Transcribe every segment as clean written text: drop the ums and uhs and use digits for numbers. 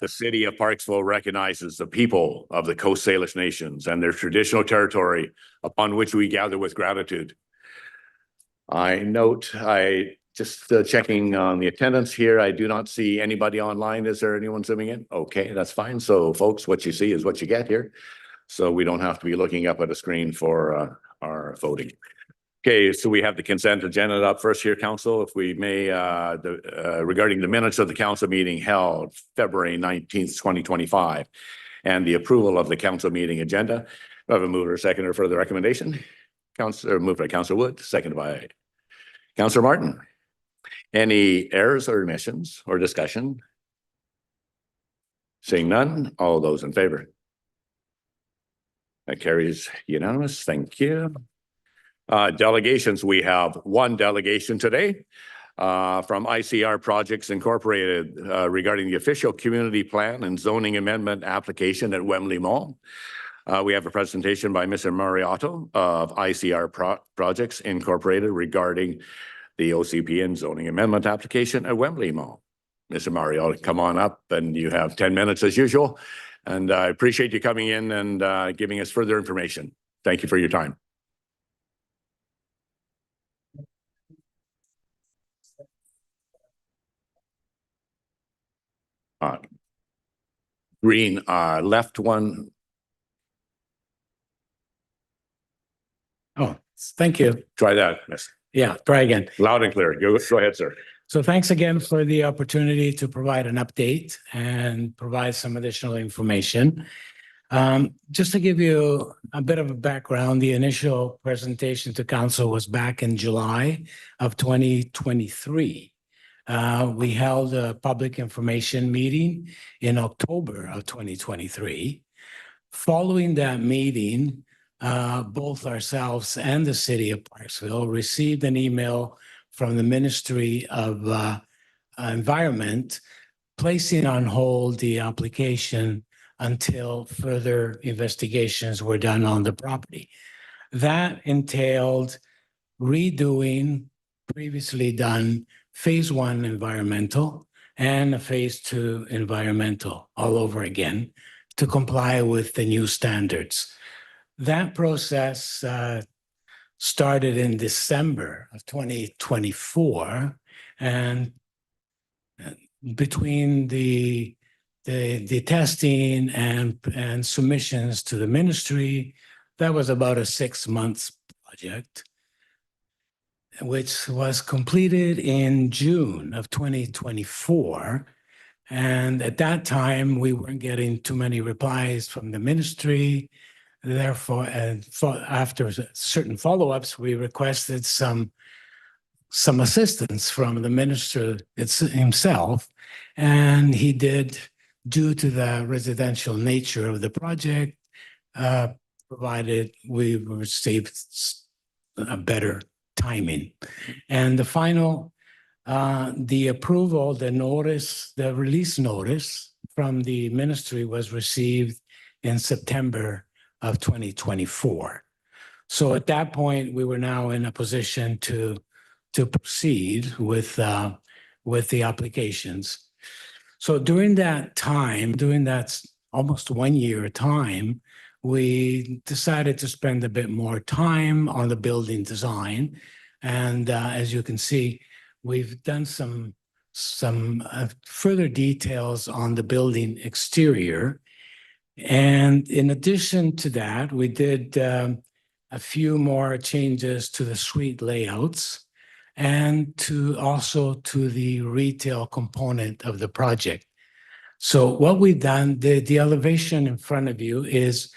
The city of Parksville recognizes the people of the Coast Salish nations and their traditional territory upon which we gather with gratitude. I just checking on the attendance here. I do not see anybody online. Is there anyone zooming in? Okay, that's fine. So folks, what you see is what you get here. So we don't have to be looking up at a screen for our voting. Okay, so we have the consent agenda up first here, Council, if we may, regarding the minutes of the council meeting held February 19th, 2025, and the approval of the council meeting agenda. I have a mover, seconder for the recommendation. Councillor, moved by Councillor Wood, seconded by Councillor Martin. Any errors or omissions or discussion? Seeing none, all those in favor? That carries unanimous. Thank you. Delegations, we have one delegation today from ICR Projects Incorporated regarding the official community plan and zoning amendment application at Wembley Mall. We have a presentation by Mr. Mariotto of ICR Projects Incorporated regarding the OCP and zoning amendment application at Wembley Mall. Mr. Mariotto, come on up, and you have 10 minutes as usual. And I appreciate you coming in and giving us further information. Thank you for your time. Green, left one. Oh, thank you. Try that, miss. Yeah, try again. Loud and clear. Go ahead, sir. So thanks again for the opportunity to provide an update and provide some additional information. Just to give you a bit of a background, the initial presentation to council was back in July of 2023. We held a public information meeting in October of 2023. Following that meeting, both ourselves and the city of Parksville received an email from the Ministry of Environment placing on hold the application until further investigations were done on the property. That entailed redoing previously done phase 1 environmental and a phase 2 environmental all over again to comply with the new standards. That process started in December of 2024, and between the testing and submissions to the ministry, that was about a 6-month project, which was completed in June of 2024. And at that time, we weren't getting too many replies from the ministry. Therefore, after certain follow-ups, we requested some assistance from the minister himself, and he did, due to the residential nature of the project, provided we received a better timing. And the final, the approval, the release notice from the ministry was received in September of 2024. So at that point, we were now in a position to proceed with the applications. So during that time, during that almost 1 year time, we decided to spend a bit more time on the building design. And as you can see, we've done some further details on the building exterior. And in addition to that, we did a few more changes to the suite layouts and also to the retail component of the project. So what we've done, the elevation in front of you is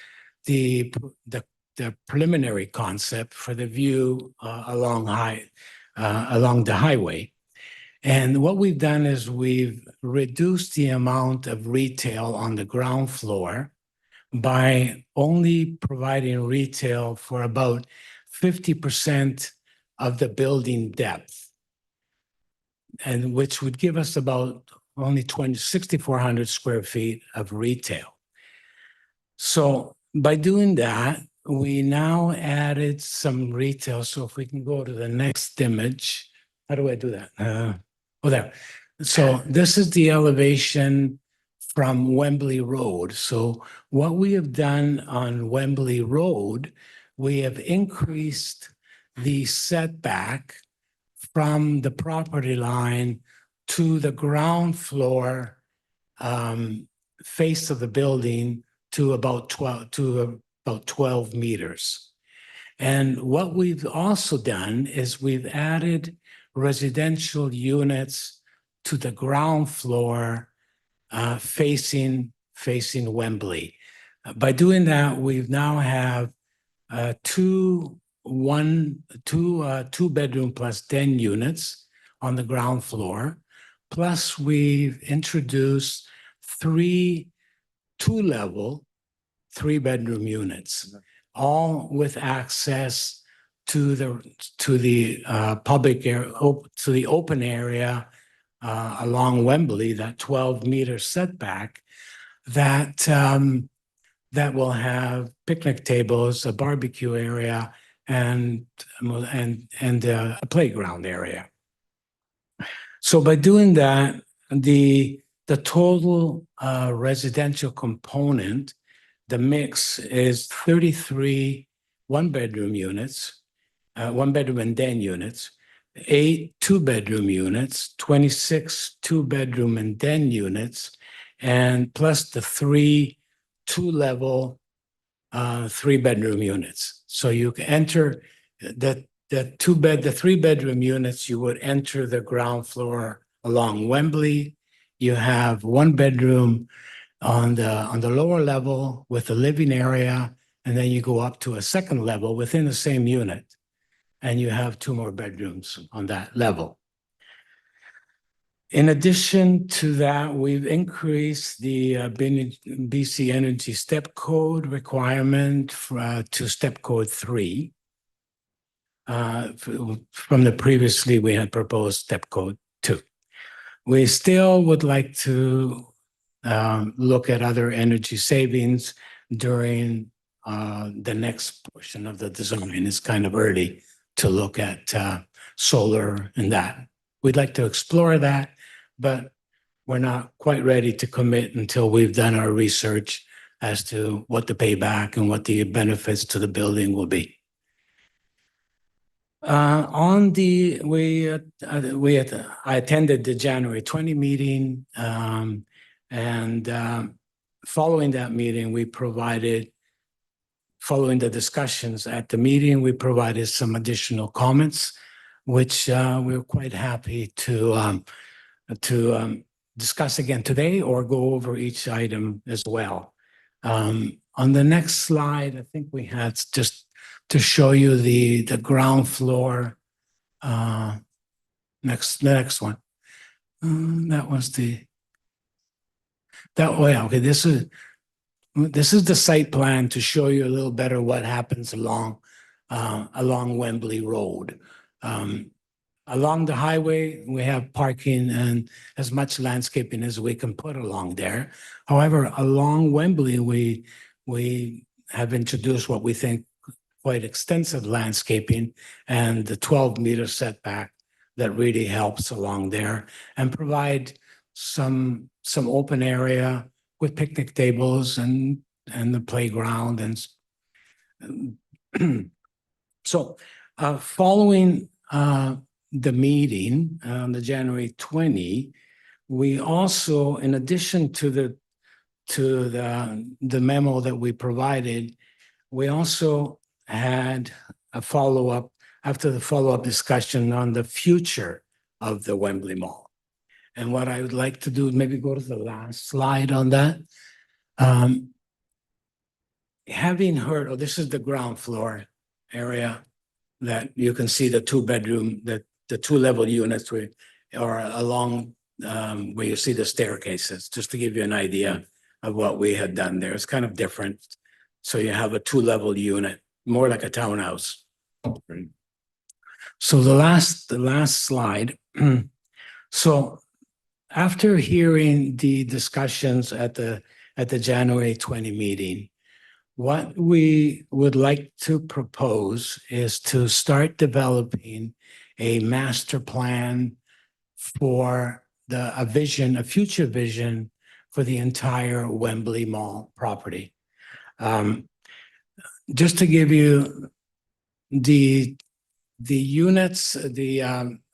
the preliminary concept for the view along the highway. And what we've done is we've reduced the amount of retail on the ground floor by only providing retail for about 50% of the building depth, and which would give us about only 6,400 square feet of retail. So by doing that, we now added some retail. So if we can go to the next image, how do I do that? There. So this is the elevation from Wembley Road. So what we have done on Wembley Road, we have increased the setback from the property line to the ground floor face of the building to about 12 meters. And what we've also done is we've added residential units to the ground floor facing Wembley. By doing that, we've now have two bedroom plus den units on the ground floor. Plus, we've introduced three two-level, 3-bedroom units, all with access to the public area, to the open area along Wembley, that 12-meter setback that will have picnic tables, a barbecue area, and a playground area. So by doing that, the total residential component, the mix is 33 one-bedroom units, one-bedroom and den units, 8 two-bedroom units, 26 two-bedroom and den units, and plus the 3 two-level 3-bedroom units. So you can enter the 3-bedroom units, you would enter the ground floor along Wembley. You have 1 bedroom on the lower level with the living area, and then you go up to a 2nd level within the same unit, and you have 2 more bedrooms on that level. In addition to that, we've increased the BC Energy Step Code requirement to Step Code 3. From the previously we had proposed Step Code 2. We still would like to look at other energy savings during the next portion of the design. It's kind of early to look at solar and that. We'd like to explore that, but we're not quite ready to commit until we've done our research as to what the payback and what the benefits to the building will be. I attended the January 20 meeting, and following that meeting, following the discussions at the meeting, we provided some additional comments, which we're quite happy to discuss again today or go over each item as well. On the next slide, I think we had just to show you the ground floor. The next one. That was okay. This is the site plan to show you a little better what happens along Wembley Road. Along the highway, we have parking and as much landscaping as we can put along there. However, along Wembley, we have introduced what we think quite extensive landscaping and the 12-meter setback that really helps along there and provide some open area with picnic tables and the playground. And so following the meeting on the January 20, we also, in addition to the memo that we provided, we also had a follow-up after the follow-up discussion on the future of the Wembley Mall. And what I would like to do, maybe go to the last slide on that. Having heard, this is the ground floor area that you can see the 2-bedroom, the 2-level units are along where you see the staircases, just to give you an idea of what we had done there. It's kind of different. So you have a 2-level unit, more like a townhouse. Right. So the last slide. So after hearing the discussions at the January 20 meeting, what we would like to propose is to start developing a master plan for a future vision for the entire Wembley Mall property. Just to give you the units,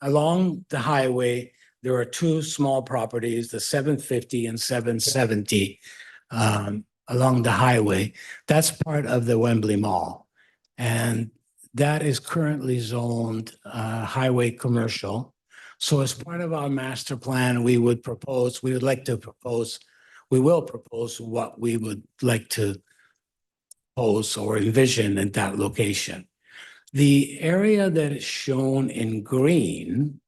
along the highway, there are two small properties, the 750 and 770 along the highway. That's part of the Wembley Mall. And that is currently zoned highway commercial. So as part of our master plan, we will propose what we would like to pose or envision in that location. The area that is shown in green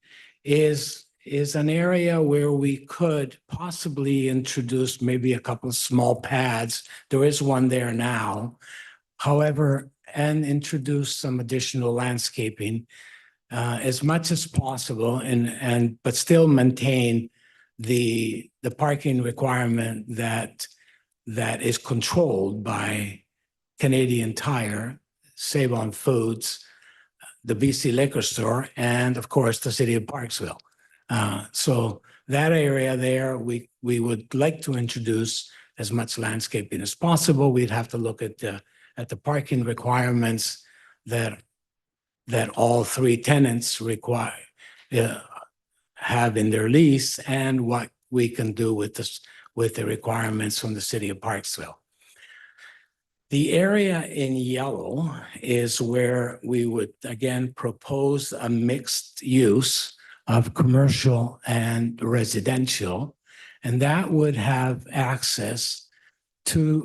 is an area where we could possibly introduce maybe a couple of small pads. There is one there now. However, and introduce some additional landscaping as much as possible, but still maintain the parking requirement that is controlled by Canadian Tire, Save on Foods, the BC Liquor Store, and of course, the city of Parksville. So that area there, we would like to introduce as much landscaping as possible. We'd have to look at the parking requirements that all three tenants have in their lease, and what we can do with the requirements from the city of Parksville. The area in yellow is where we would again propose a mixed use of commercial and residential, and that would have access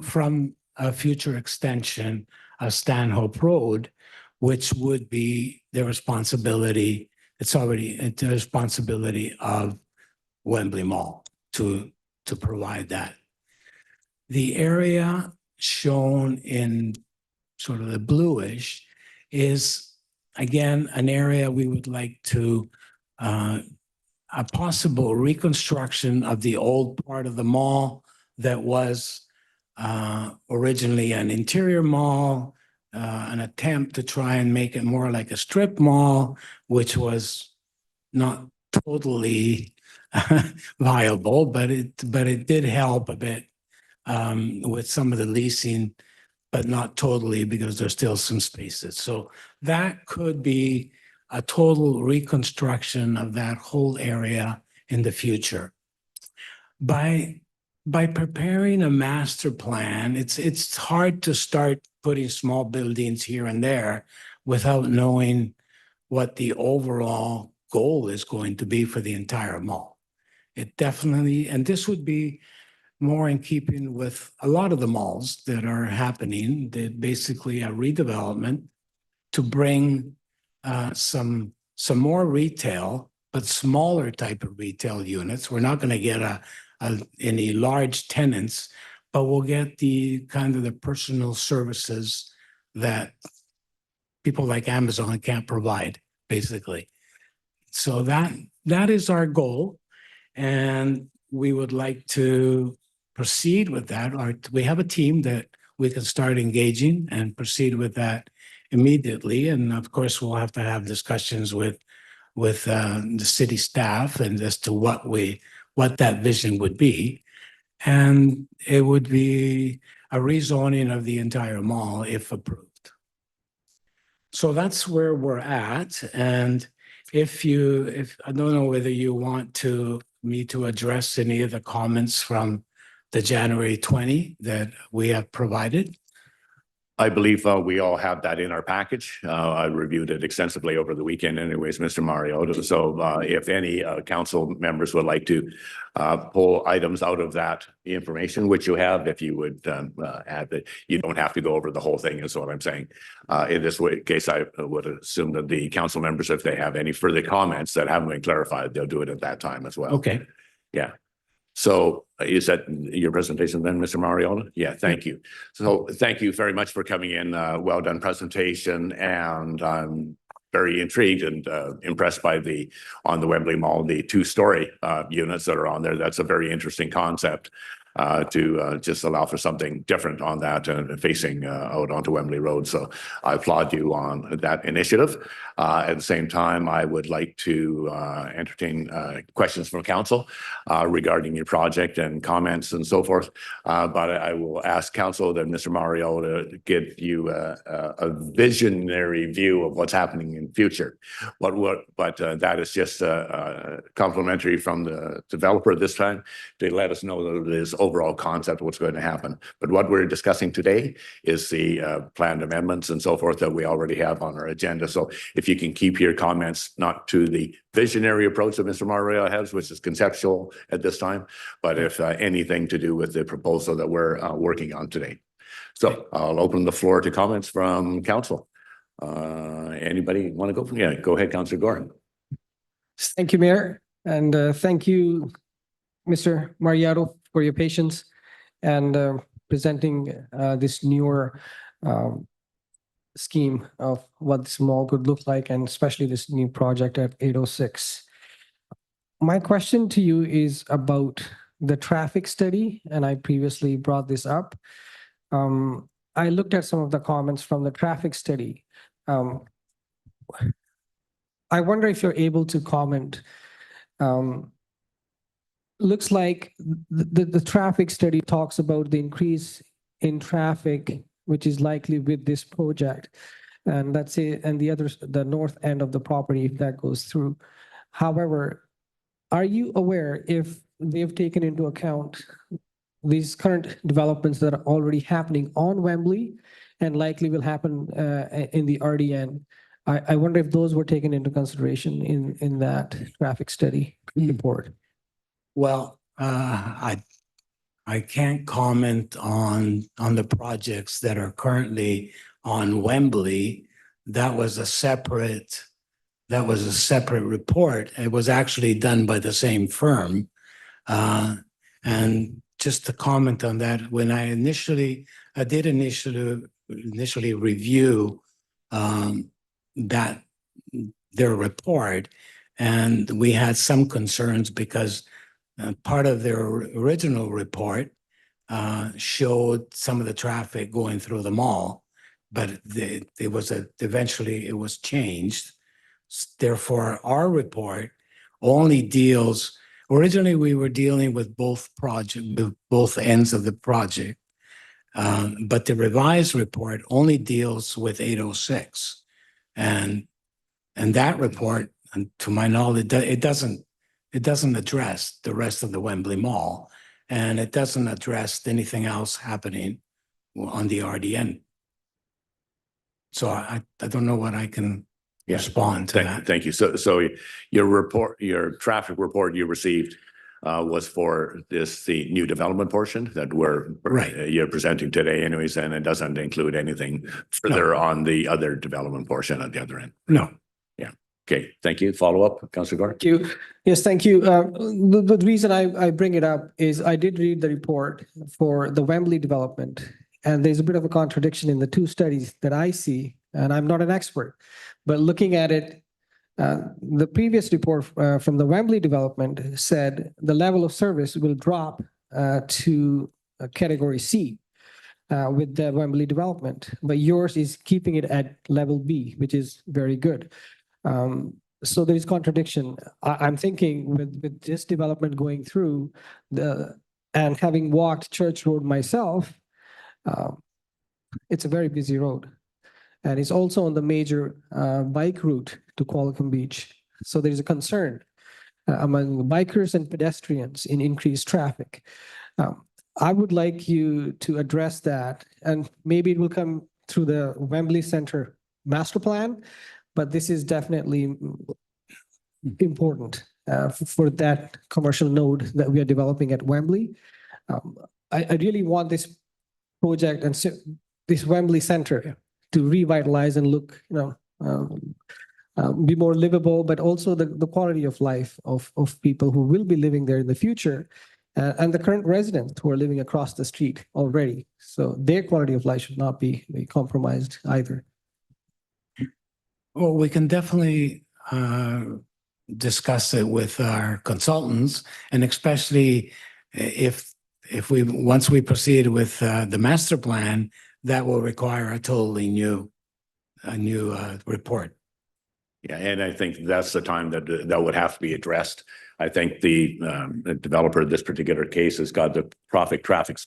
from a future extension of Stanhope Road, which would be the responsibility. It's already the responsibility of Wembley Mall to provide that. The area shown in sort of the bluish is again an area we would like to a possible reconstruction of the old part of the mall that was originally an interior mall, an attempt to try and make it more like a strip mall, which was not totally viable, but it did help a bit with some of the leasing, but not totally, because there's still some spaces. So that could be a total reconstruction of that whole area in the future. By preparing a master plan, it's hard to start putting small buildings here and there without knowing what the overall goal is going to be for the entire mall. It definitely, and this would be more in keeping with a lot of the malls that are happening, that basically a redevelopment to bring some more retail, but smaller type of retail units. We're not going to get any large tenants, but we'll get the kind of the personal services that people like Amazon can't provide, basically. So that is our goal, and we would like to proceed with that. We have a team that we can start engaging and proceed with that immediately. And of course, we'll have to have discussions with the city staff and as to what that vision would be. And it would be a rezoning of the entire mall if approved. So that's where we're at. And if I don't know whether you want me to address any of the comments from the January 20 that we have provided. I believe we all have that in our package. I reviewed it extensively over the weekend anyways, Mr. Mariotto. So if any council members would like to pull items out of that information, which you have, if you would add that, you don't have to go over the whole thing is what I'm saying. In this case, I would assume that the council members, if they have any further comments that haven't been clarified, they'll do it at that time as well. Okay. Yeah. So is that your presentation then, Mr. Mariotto? Yeah, thank you. So thank you very much for coming in. Well done presentation. And I'm very intrigued and impressed by on the Wembley Mall, the two-story units that are on there. That's a very interesting concept. to just allow for something different on that and facing out onto Wembley Road. So I applaud you on that initiative. At the same time, I would like to entertain questions from council regarding your project and comments and so forth. But I will ask council that Mr. Mariotto to give you a visionary view of what's happening in future. But that is just complimentary from the developer this time to let us know that this overall concept of what's going to happen. But what we're discussing today is the planned amendments and so forth that we already have on our agenda. So if you can keep your comments not to the visionary approach that Mr. Mariotto has, which is conceptual at this time, but if anything to do with the proposal that we're working on today. So I'll open the floor to comments from council. Anybody want to go? Yeah, go ahead, Councillor Gorin. Thank you, Mayor, and thank you, Mr. Mariotto, for your patience and presenting this newer scheme of what this mall could look like, and especially this new project at 806. My question to you is about the traffic study, and I previously brought this up. I looked at some of the comments from the traffic study. I wonder if you're able to comment. Looks like the traffic study talks about the increase in traffic, which is likely with this project. And that's it, and the north end of the property, if that goes through. However, are you aware if they've taken into account these current developments that are already happening on Wembley and likely will happen in the RDN? I wonder if those were taken into consideration in that traffic study report. Well, I can't comment on the projects that are currently on Wembley. That was a separate report. It was actually done by the same firm. And just to comment on that, when I did initially review their report, and we had some concerns because part of their original report showed some of the traffic going through the mall, but eventually it was changed. Therefore, our report only deals. Originally, we were dealing with both ends of the project, but the revised report only deals with 806, and that report, to my knowledge, it doesn't address the rest of the Wembley Mall, and it doesn't address anything else happening on the RDN. So I don't know what I can respond to that. Thank you. So your traffic report you received was for the new development portion that you're presenting today anyways, and it doesn't include anything further on the other development portion at the other end. No. Yeah. Okay. Thank you. Follow up, Councillor Gore. Thank you. Yes, thank you. The reason I bring it up is I did read the report for the Wembley development, and there's a bit of a contradiction in the two studies that I see, and I'm not an expert, but looking at it, the previous report from the Wembley development said the level of service will drop to category C with the Wembley development, but yours is keeping it at level B, which is very good. So there is contradiction. I'm thinking with this development going through and having walked Church Road myself, it's a very busy road. And it's also on the major bike route to Qualicum Beach. So there's a concern among bikers and pedestrians in increased traffic. I would like you to address that, and maybe it will come through the Wembley Center master plan, but this is definitely important for that commercial node that we are developing at Wembley. I really want this project and this Wembley Center to revitalize and look, be more livable, but also the quality of life of people who will be living there in the future, and the current residents who are living across the street already. So their quality of life should not be compromised either. Well, we can definitely discuss it with our consultants, and especially if once we proceed with the master plan, that will require a totally new report. Yeah, and I think that's the time that that would have to be addressed. I think the developer of this particular case has got the traffic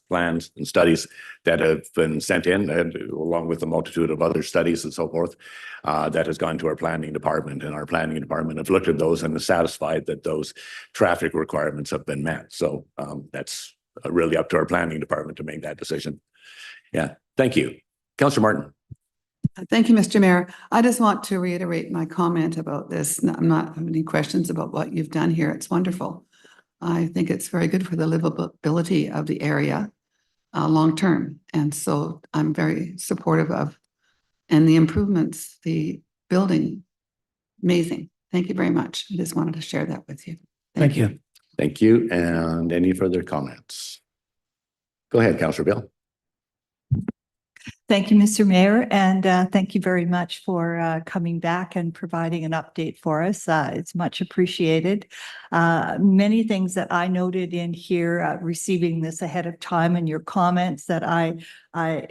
plans and studies that have been sent in, and along with a multitude of other studies and so forth, that has gone to our planning department, and our planning department have looked at those and is satisfied that those traffic requirements have been met. So that's really up to our planning department to make that decision. Yeah, thank you. Councillor Martin. Thank you, Mr. Mayor. I just want to reiterate my comment about this. I'm not having any questions about what you've done here. It's wonderful. I think it's very good for the livability of the area long-term. And so I'm very supportive of, and the improvements, the building, amazing. Thank you very much. I just wanted to share that with you. Thank you. Thank you. And any further comments? Go ahead, Councillor Beil. Thank you, Mr. Mayor, and thank you very much for coming back and providing an update for us. It's much appreciated. Many things that I noted in here, receiving this ahead of time, and your comments that I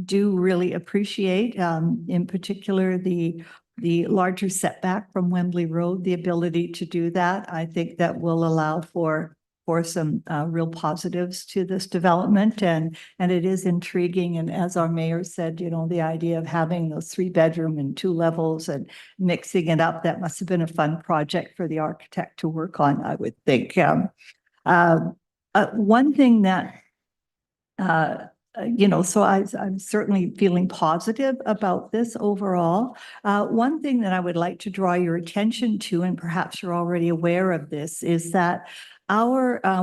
do really appreciate, in particular the larger setback from Wembley Road, the ability to do that. I think that will allow for some real positives to this development, and it is intriguing. And as our mayor said, you know, the idea of having those 3-bedroom and 2 levels and mixing it up, that must have been a fun project for the architect to work on, I would think. One thing that you know, so I'm certainly feeling positive about this overall. One thing that I would like to draw your attention to, and perhaps you're already aware of this, is that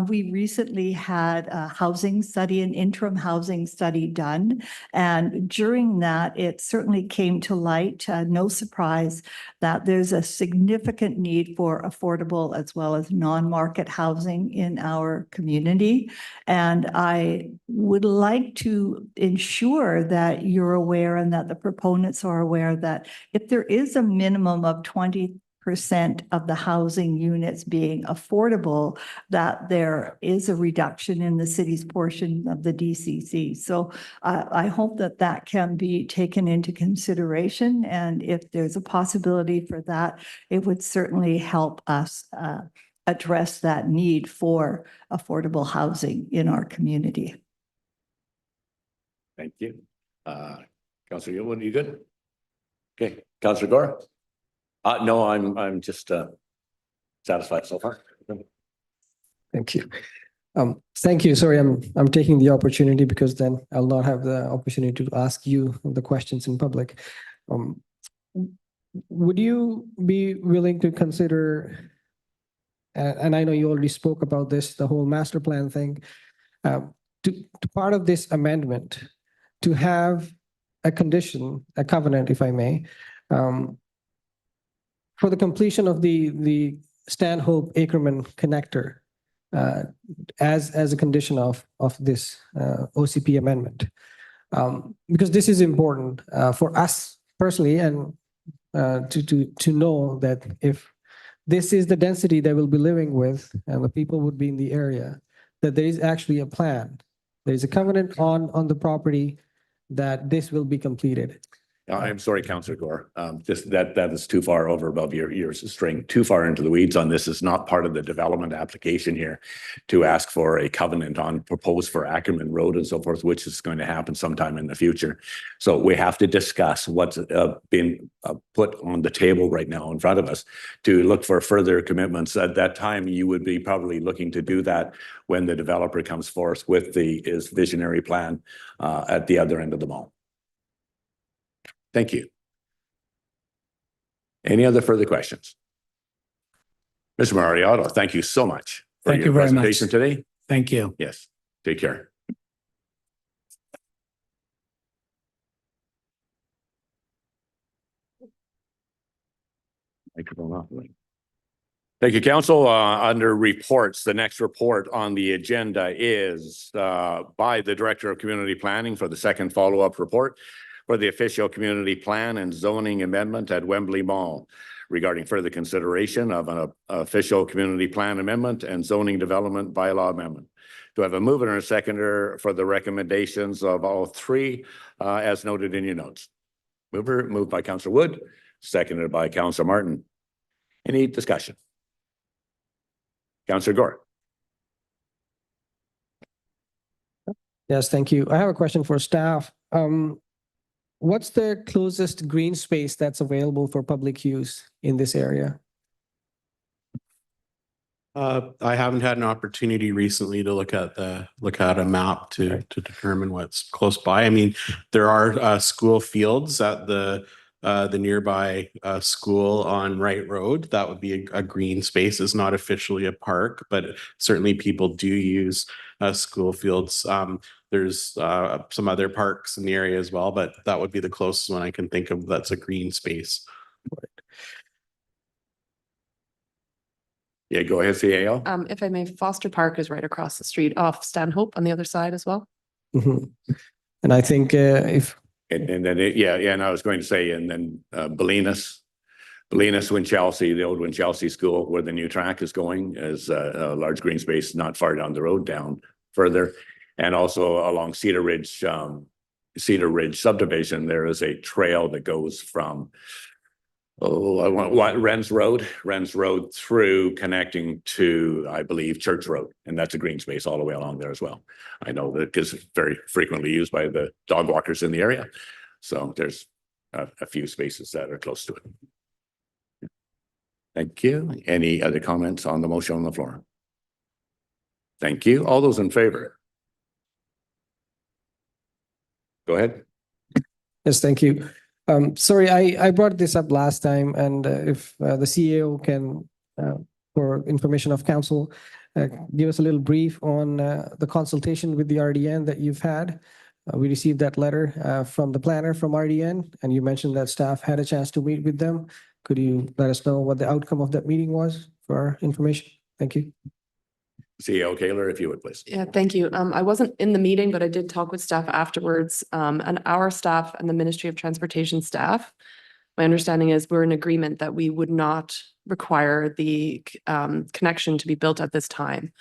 we recently had a housing study, an interim housing study done. And during that, it certainly came to light, no surprise, that there's a significant need for affordable as well as non-market housing in our community. And I would like to ensure that you're aware and that the proponents are aware that if there is a minimum of 20% of the housing units being affordable, that there is a reduction in the city's portion of the DCC. So I hope that that can be taken into consideration. And if there's a possibility for that, it would certainly help us address that need for affordable housing in our community. Thank you. Councillor Yoon, you good? Okay, Councillor Gore? No, I'm just satisfied so far. Thank you. Thank you. Sorry, I'm taking the opportunity because then I'll not have the opportunity to ask you the questions in public. Would you be willing to consider, and I know you already spoke about this, the whole master plan thing, to part of this amendment, to have a condition, a covenant, if I may, for the completion of the Stanhope Ackerman connector as a condition of this OCP amendment. Because this is important for us personally, and to know that if this is the density they will be living with and the people would be in the area, that there is actually a plan. There is a covenant on the property that this will be completed. I'm sorry, Councillor Gore. That is too far over above your string, too far into the weeds on this. Is not part of the development application here to ask for a covenant on proposed for Ackerman Road and so forth, which is going to happen sometime in the future. So we have to discuss what's been put on the table right now in front of us to look for further commitments. At that time, you would be probably looking to do that when the developer comes forth with his visionary plan at the other end of the mall. Thank you. Any other further questions? Mr. Mariotto, thank you so much for your presentation today. Thank you. Yes, take care. Microphone off. Thank you, Council. Under reports, the next report on the agenda is by the Director of Community Planning for the second follow-up report for the official community plan and zoning amendment at Wembley Mall regarding further consideration of an official community plan amendment and zoning development bylaw amendment. Do I have a mover and a seconder for the recommendations of all three, as noted in your notes? Moved by Councillor Wood, seconded by Councillor Martin. Any discussion? Councillor Gore. Yes, thank you. I have a question for staff. What's the closest green space that's available for public use in this area? I haven't had an opportunity recently to look at a map to determine what's close by. I mean, there are school fields at the nearby school on Wright Road. That would be a green space. It's not officially a park, but certainly people do use school fields. There's some other parks in the area as well, but that would be the closest one I can think of that's a green space. Yeah, go ahead, CAO. If I may, Foster Park is right across the street off Stanhope on the other side as well. Mhm. And I think if And then, and I was going to say, and then Bolinas, Winchelsea, the old Winchelsea School where the new track is going is a large green space not far down the road, down further. And also along Cedar Ridge subdivision, there is a trail that goes from Wren's Road through connecting to, I believe, Church Road. And that's a green space all the way along there as well. I know that because it's very frequently used by the dog walkers in the area. So there's a few spaces that are close to it. Thank you. Any other comments on the motion on the floor? Thank you. All those in favor? Go ahead. yes, thank you. Sorry, I brought this up last time, and if the CEO can, for information of council, give us a little brief on the consultation with the RDN that you've had. We received that letter from the planner from RDN, and you mentioned that staff had a chance to meet with them. Could you let us know what the outcome of that meeting was for our information? Thank you. CEO Kaler, if you would, please. Yeah, thank you. I wasn't in the meeting, but I did talk with staff afterwards, and our staff and the Ministry of Transportation staff. My understanding is we're in agreement that we would not require the connection to be built at this time.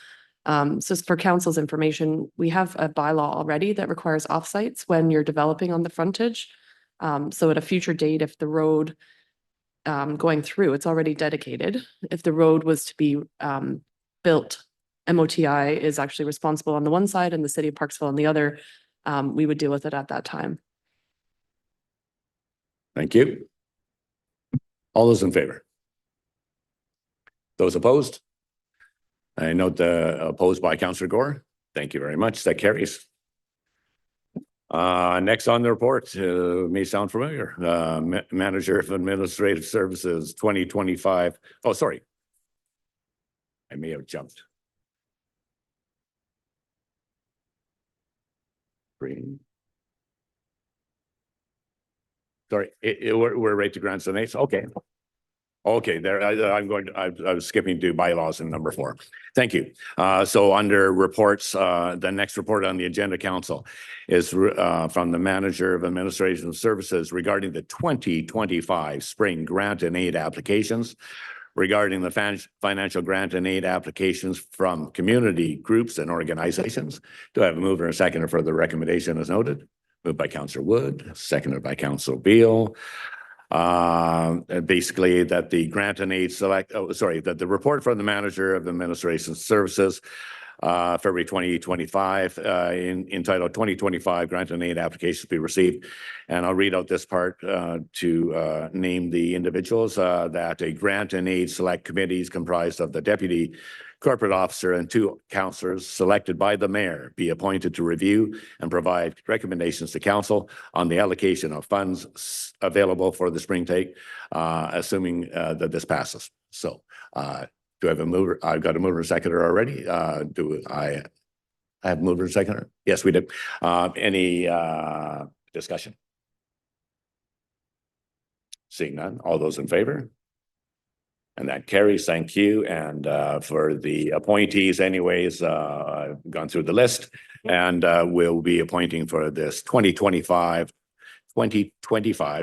So for council's information, we have a bylaw already that requires offsites when you're developing on the frontage. So at a future date, if the road going through, it's already dedicated. If the road was to be built, MOTI is actually responsible on the one side and the city of Parksville on the other. We would deal with it at that time. Thank you. All those in favor? Those opposed? I note the opposed by Councillor Gore. Thank you very much. That carries. Next on the report, may sound familiar. Manager of Administrative Services 2025. Oh, sorry. I may have jumped. Sorry, we're right to grants and aids. Okay. Okay, there, I was skipping to bylaws in number 4. Thank you. So under reports, the next report on the agenda, council, is from the Manager of Administration Services regarding the 2025 spring grant and aid applications. Regarding the financial grant and aid applications from community groups and organizations. Do I have a mover and a seconder for the recommendation as noted? Moved by Councillor Wood, seconded by Councillor Beil. Basically that the grant and aid that the report from the Manager of Administration Services, February 2025, entitled 2025 grant and aid applications be received. And I'll read out this part to name the individuals that a grant and aid select committee is comprised of the Deputy Corporate Officer and 2 councillors selected by the Mayor be appointed to review and provide recommendations to council on the allocation of funds available for the spring take, assuming that this passes. So do I have a mover? I've got a mover and seconder already. Do I have a mover and seconder? Yes, we did. Any discussion? Seeing none, all those in favor? And that carries, thank you. And for the appointees anyways, I've gone through the list and we'll be appointing for this 2025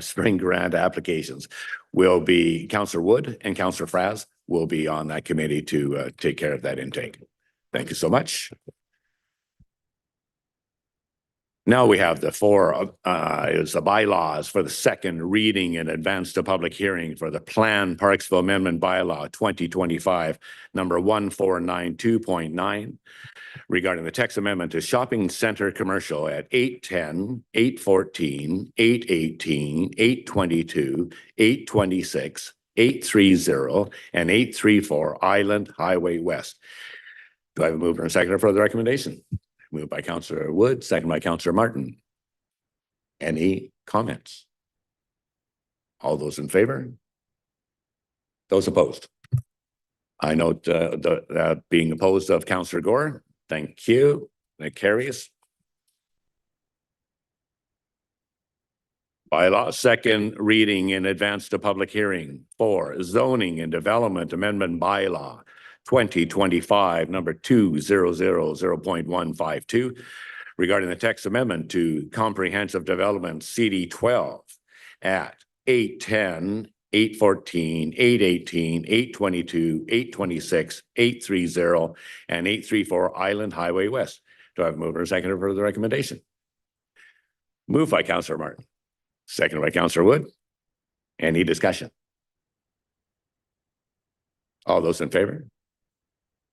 spring grant applications will be Councillor Wood and Councillor Fraz will be on that committee to take care of that intake. Thank you so much. Now we have the four, is the bylaws for the second reading and advance to public hearing for the Plan Parksville Amendment Bylaw 2025, number 1492.9, regarding the text amendment to shopping center commercial at 810, 814, 818, 822, 826, 830, and 834 Island Highway West. Do I have a mover and a seconder for the recommendation? Moved by Councillor Wood, second by Councillor Martin. Any comments? All those in favor? Those opposed? I note being opposed of Councillor Gore. Thank you. That carries. Bylaw second reading in advance to public hearing for zoning and development amendment bylaw 2025, number 2000.152, regarding the text amendment to comprehensive development CD 12 at 810, 814, 818, 822, 826, 830, and 834 Island Highway West. Do I have a mover and seconder for the recommendation? Moved by Councillor Martin, seconded by Councillor Wood. Any discussion? All those in favor?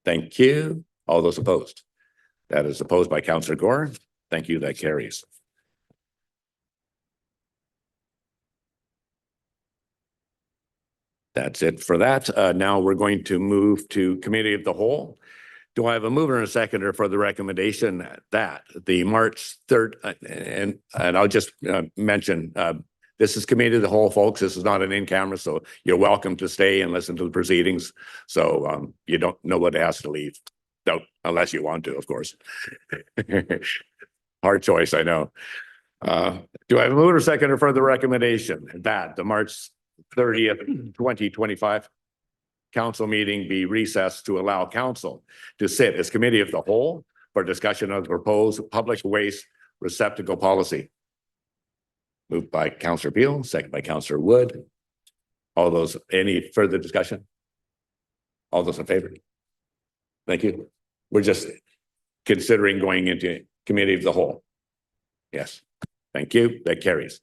Thank you. All those opposed? That is opposed by Councillor Gore. Thank you. That carries. That's it for that. Now we're going to move to Committee of the Whole. Do I have a mover and a seconder for the recommendation that the March 3rd, and I'll just mention, this is Committee of the Whole, folks. This is not an in-camera, so you're welcome to stay and listen to the proceedings. So you don't know what has to leave. No, unless you want to, of course. Hard choice, I know. Do I have a mover or seconder for the recommendation that the March 30th, 2025 council meeting be recessed to allow council to sit as Committee of the Whole for discussion of the proposed public waste receptacle policy? Moved by Councillor Beil, second by Councillor Wood. All those, any further discussion? All those in favor? Thank you. We're just considering going into Committee of the Whole. Yes, thank you. That carries.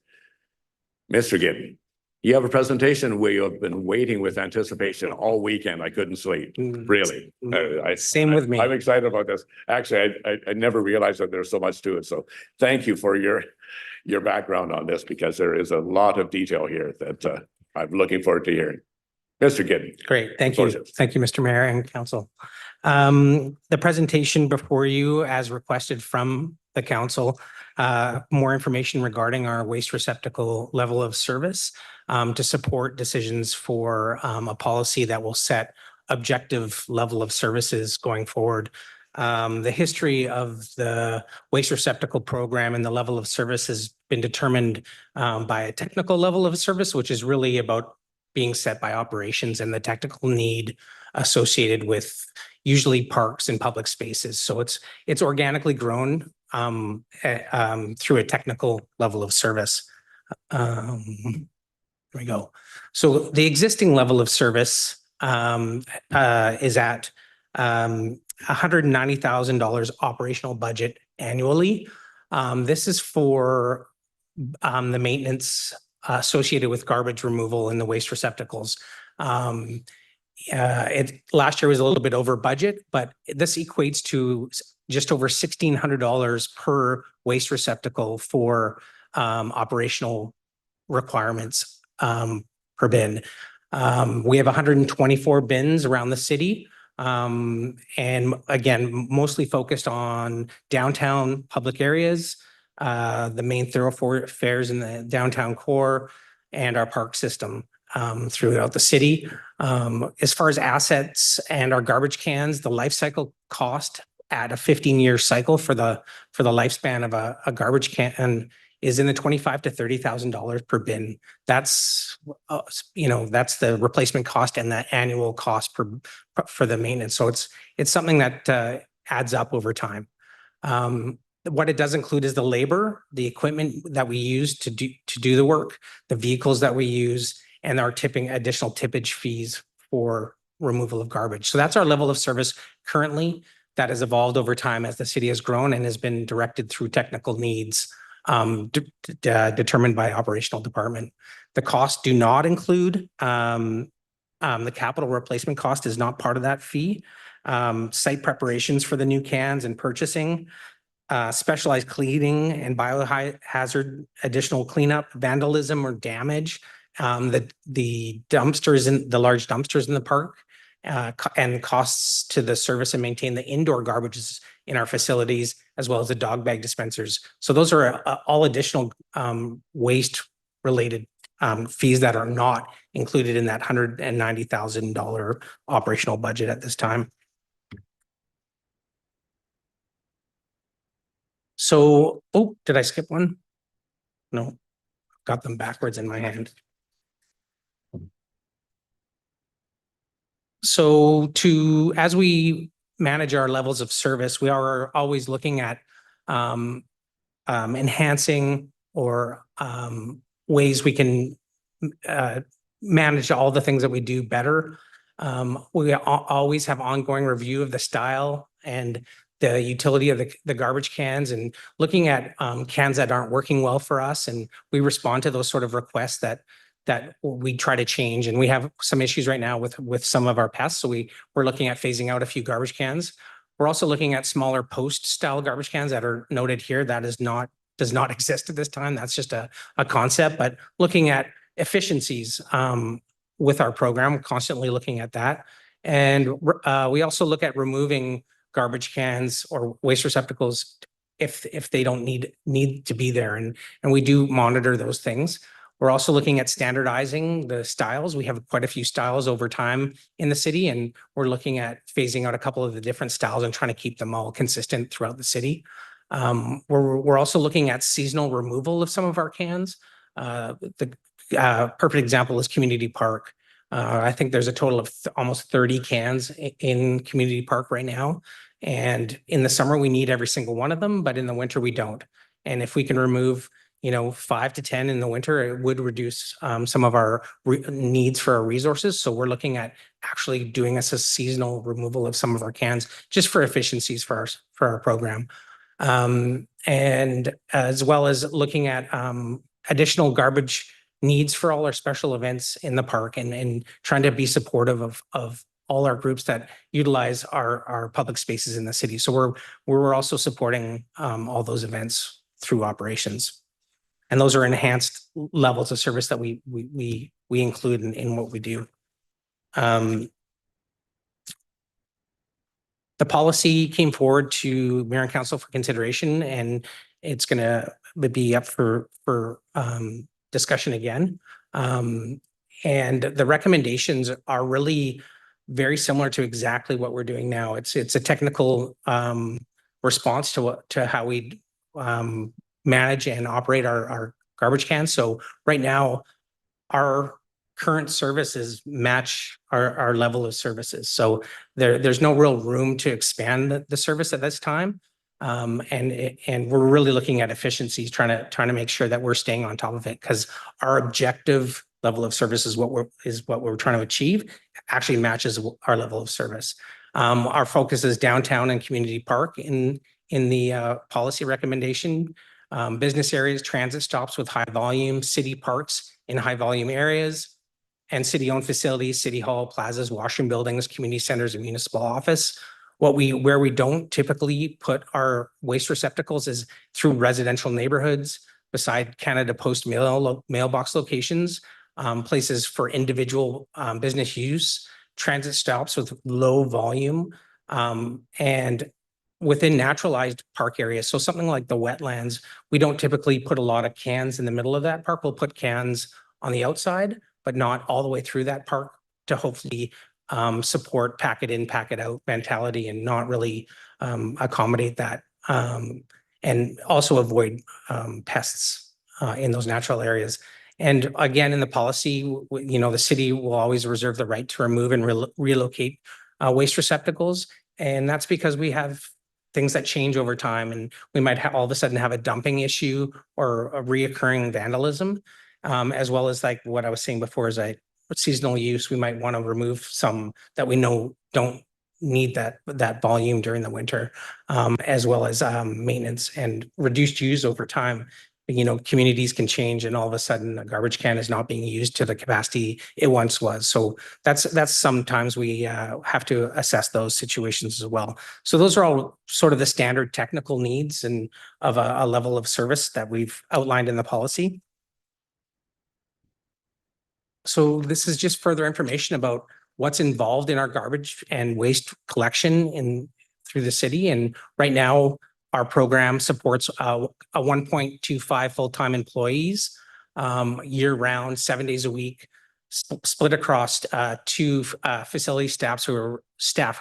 Mr. Gidden, you have a presentation where you have been waiting with anticipation all weekend. I couldn't sleep, really. Same with me. I'm excited about this. Actually, I never realized that there's so much to it. So thank you for your background on this, because there is a lot of detail here that I'm looking forward to hearing. Mr. Gidden. Great. Thank you. Thank you, Mr. Mayor and Council. The presentation before you, as requested from the council, more information regarding our waste receptacle level of service to support decisions for a policy that will set objective level of services going forward. The history of the waste receptacle program and the level of service has been determined by a technical level of service, which is really about being set by operations and the technical need associated with usually parks and public spaces. So it's organically grown through a technical level of service. There we go. So the existing level of service is at $190,000 operational budget annually. This is for the maintenance associated with garbage removal in the waste receptacles. Last year was a little bit over budget, but this equates to just over $1,600 per waste receptacle for operational requirements per bin. We have 124 bins around the city. And again, mostly focused on downtown public areas, the main thoroughfares in the downtown core, and our park system throughout the city. As far as assets and our garbage cans, the life cycle cost at a 15-year cycle for the lifespan of a garbage can is in the $25,000 to $30,000 per bin. That's that's the replacement cost and the annual cost for the maintenance. So it's something that adds up over time. What it does include is the labor, the equipment that we use to do the work, the vehicles that we use, and our additional tippage fees for removal of garbage. So that's our level of service currently. that has evolved over time as the city has grown and has been directed through technical needs determined by operational department. The costs do not include the capital replacement cost is not part of that fee. Site preparations for the new cans and purchasing, specialized cleaning and biohazard additional cleanup, vandalism or damage, the dumpsters in the large dumpsters in the park, and costs to the service and maintain the indoor garbages in our facilities, as well as the dog bag dispensers. So those are all additional waste related fees that are not included in that $190,000 operational budget at this time. So, oh, did I skip one? No, got them backwards in my hand. So as we manage our levels of service, we are always looking at enhancing or ways we can manage all the things that we do better. We always have ongoing review of the style and the utility of the garbage cans, and looking at cans that aren't working well for us. And we respond to those sort of requests that we try to change. And we have some issues right now with some of our pests. So we're looking at phasing out a few garbage cans. We're also looking at smaller post style garbage cans that are noted here. That does not exist at this time. That's just a concept, but looking at efficiencies with our program, constantly looking at that. And we also look at removing garbage cans or waste receptacles if they don't need to be there. And we do monitor those things. We're also looking at standardizing the styles. We have quite a few styles over time in the city, and we're looking at phasing out a couple of the different styles and trying to keep them all consistent throughout the city. We're also looking at seasonal removal of some of our cans. The perfect example is Community Park. I think there's a total of almost 30 cans in Community Park right now. And in the summer, we need every single one of them, but in the winter, we don't. And if we can remove 5 to 10 in the winter, it would reduce some of our needs for our resources. So we're looking at actually doing a seasonal removal of some of our cans just for efficiencies for our program. And as well as looking at additional garbage needs for all our special events in the park, and trying to be supportive of all our groups that utilize our public spaces in the city. So we're also supporting all those events through operations. And those are enhanced levels of service that we include in what we do. The policy came forward to Mayor and Council for consideration, and it's going to be up for discussion again. And the recommendations are really very similar to exactly what we're doing now. It's a technical response to how we manage and operate our garbage cans. So right now, our current services match our level of services. So there's no real room to expand the service at this time. And we're really looking at efficiencies, trying to make sure that we're staying on top of it, because our objective level of service is what we're trying to achieve, actually matches our level of service. Our focus is downtown and Community Park in the policy recommendation. Business areas, transit stops with high volume, city parks in high volume areas, and city-owned facilities, city hall, plazas, washroom buildings, community centers, and municipal office. Where we don't typically put our waste receptacles is through residential neighborhoods, beside Canada Post mailbox locations, places for individual business use, transit stops with low volume, and within naturalized park areas. So something like the wetlands, we don't typically put a lot of cans in the middle of that park. We'll put cans on the outside, but not all the way through that park, to hopefully support pack it in, pack it out mentality, and not really accommodate that, and also avoid pests in those natural areas. And again, in the policy, the city will always reserve the right to remove and relocate waste receptacles. And that's because we have things that change over time, and we might all of a sudden have a dumping issue or a reoccurring vandalism, as well as like what I was saying before is seasonal use. We might want to remove some that we know don't need that volume during the winter, as well as maintenance and reduced use over time. You know, communities can change and all of a sudden a garbage can is not being used to the capacity it once was. So that's sometimes we have to assess those situations as well. So those are all sort of the standard technical needs and of a level of service that we've outlined in the policy. So this is just further information about what's involved in our garbage and waste collection through the city. And right now, our program supports a 1.25 full-time employees, year-round, 7 days a week, split across 2 facility staffs who are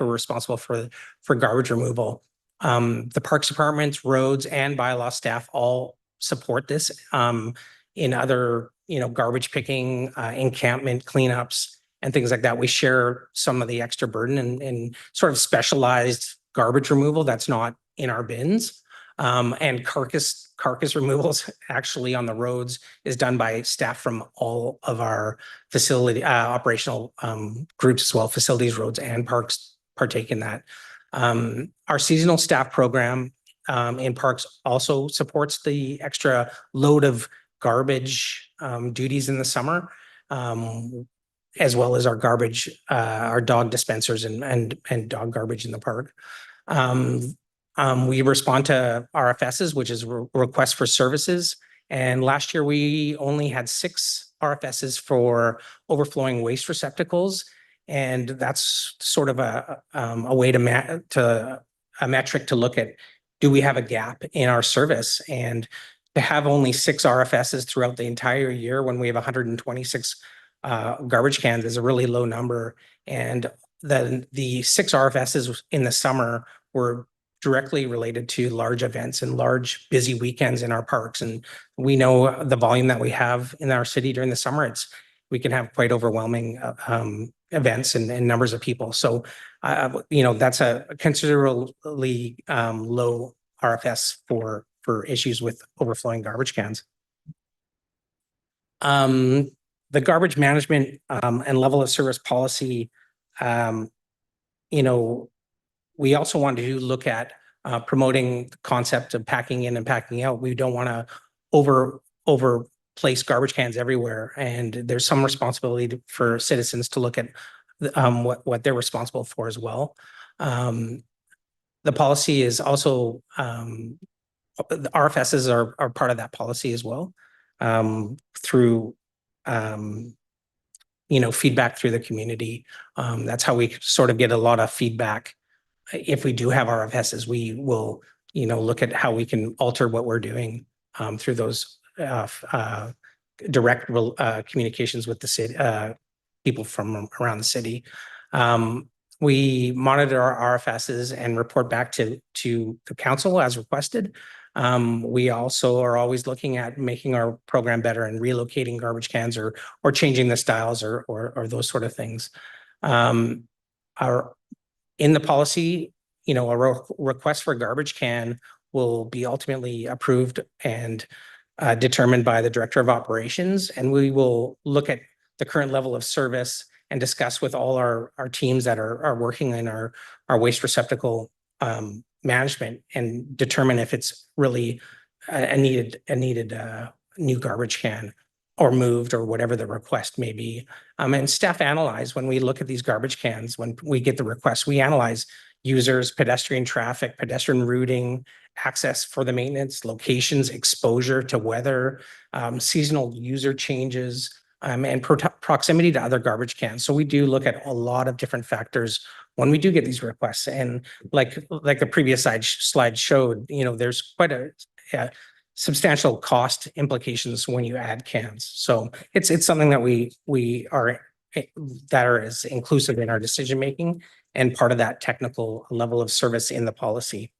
responsible for garbage removal. The Parks Department's roads and bylaw staff all support this in other, garbage picking, encampment cleanups, and things like that. We share some of the extra burden and sort of specialized garbage removal that's not in our bins. And carcass removals actually on the roads is done by staff from all of our facility operational groups as well. Facilities, roads, and parks partake in that. Our seasonal staff program in parks also supports the extra load of garbage duties in the summer, as well as our garbage, our dog dispensers and dog garbage in the park. We respond to RFSs, which is requests for services. And last year we only had 6 RFSs for overflowing waste receptacles. And that's sort of a way a metric to look at, do we have a gap in our service? And to have only 6 RFSs throughout the entire year when we have 126 garbage cans is a really low number. And then the 6 RFSs in the summer were directly related to large events and large busy weekends in our parks. And we know the volume that we have in our city during the summer, we can have quite overwhelming events and numbers of people. So, that's a considerably low RFS for issues with overflowing garbage cans. The garbage management and level of service policy, we also want to look at promoting the concept of packing in and packing out. We don't want to over place garbage cans everywhere, and there's some responsibility for citizens to look at what they're responsible for as well. The policy is also the RFSs are part of that policy as well, through feedback through the community. That's how we sort of get a lot of feedback. If we do have RFSs, we will, look at how we can alter what we're doing through those direct communications with the city, people from around the city. We monitor our RFSs and report back to the council as requested. We also are always looking at making our program better and relocating garbage cans or changing the styles or those sort of things. In the policy, a request for a garbage can will be ultimately approved and determined by the Director of Operations, and we will look at the current level of service and discuss with all our teams that are working in our waste receptacle management and determine if it's really a needed new garbage can or moved or whatever the request may be. And staff analyze when we look at these garbage cans, when we get the request, we analyze users, pedestrian traffic, pedestrian routing, access for the maintenance, locations, exposure to weather, seasonal user changes, and proximity to other garbage cans. So we do look at a lot of different factors when we do get these requests. And like the previous slide showed, there's quite a substantial cost implications when you add cans. So it's something that we are is inclusive in our decision making and part of that technical level of service in the policy.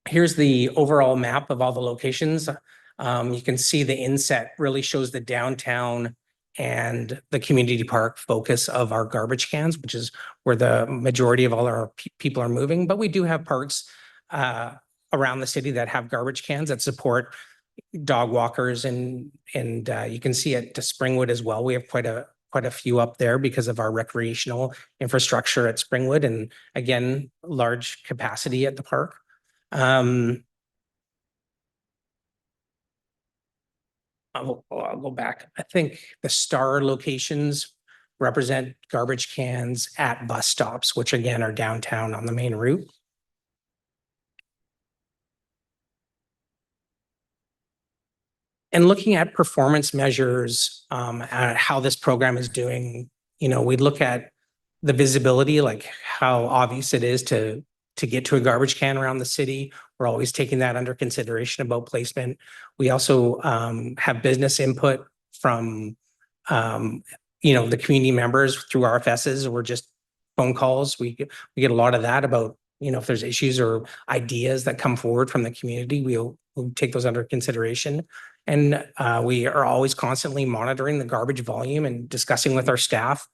Here's the overall map of all the locations. You can see the inset really shows the downtown and the community park focus of our garbage cans, which is where the majority of all our people are moving. But we do have parks around the city that have garbage cans that support dog walkers, and you can see at Springwood as well. We have quite quite a few up there because of our recreational infrastructure at Springwood and again, large capacity at the park. I'll go back. I think the star locations represent garbage cans at bus stops, which again are downtown on the main route. And looking at performance measures, at how this program is doing, you know, we look at the visibility, like how obvious it is to get to a garbage can around the city. We're always taking that under consideration about placement. We also have business input from, you know, the community members through RFSs or just phone calls. We get a lot of that about, you know, if there's issues or ideas that come forward from the community, we'll take those under consideration. And we are always constantly monitoring the garbage volume and discussing with our staff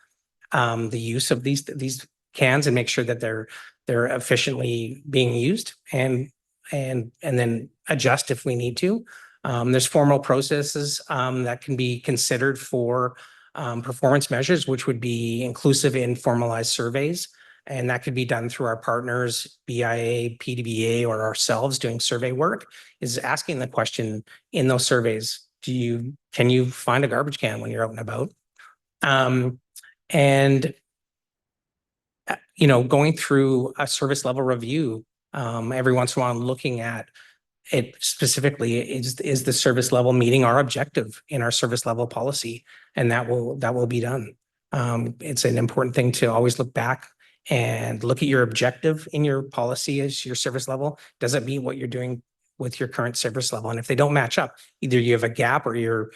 the use of these cans and make sure that they're efficiently being used and then adjust if we need to. There's formal processes that can be considered for performance measures, which would be inclusive in formalized surveys. And that could be done through our partners, BIA, PDBA, or ourselves doing survey work, is asking the question in those surveys, can you find a garbage can when you're out and about? And you know, going through a service level review every once in a while, looking at it specifically, is the service level meeting our objective in our service level policy? And that will be done. It's an important thing to always look back and look at your objective in your policy as your service level. Does it meet what you're doing with your current service level? And if they don't match up, either you have a gap or you're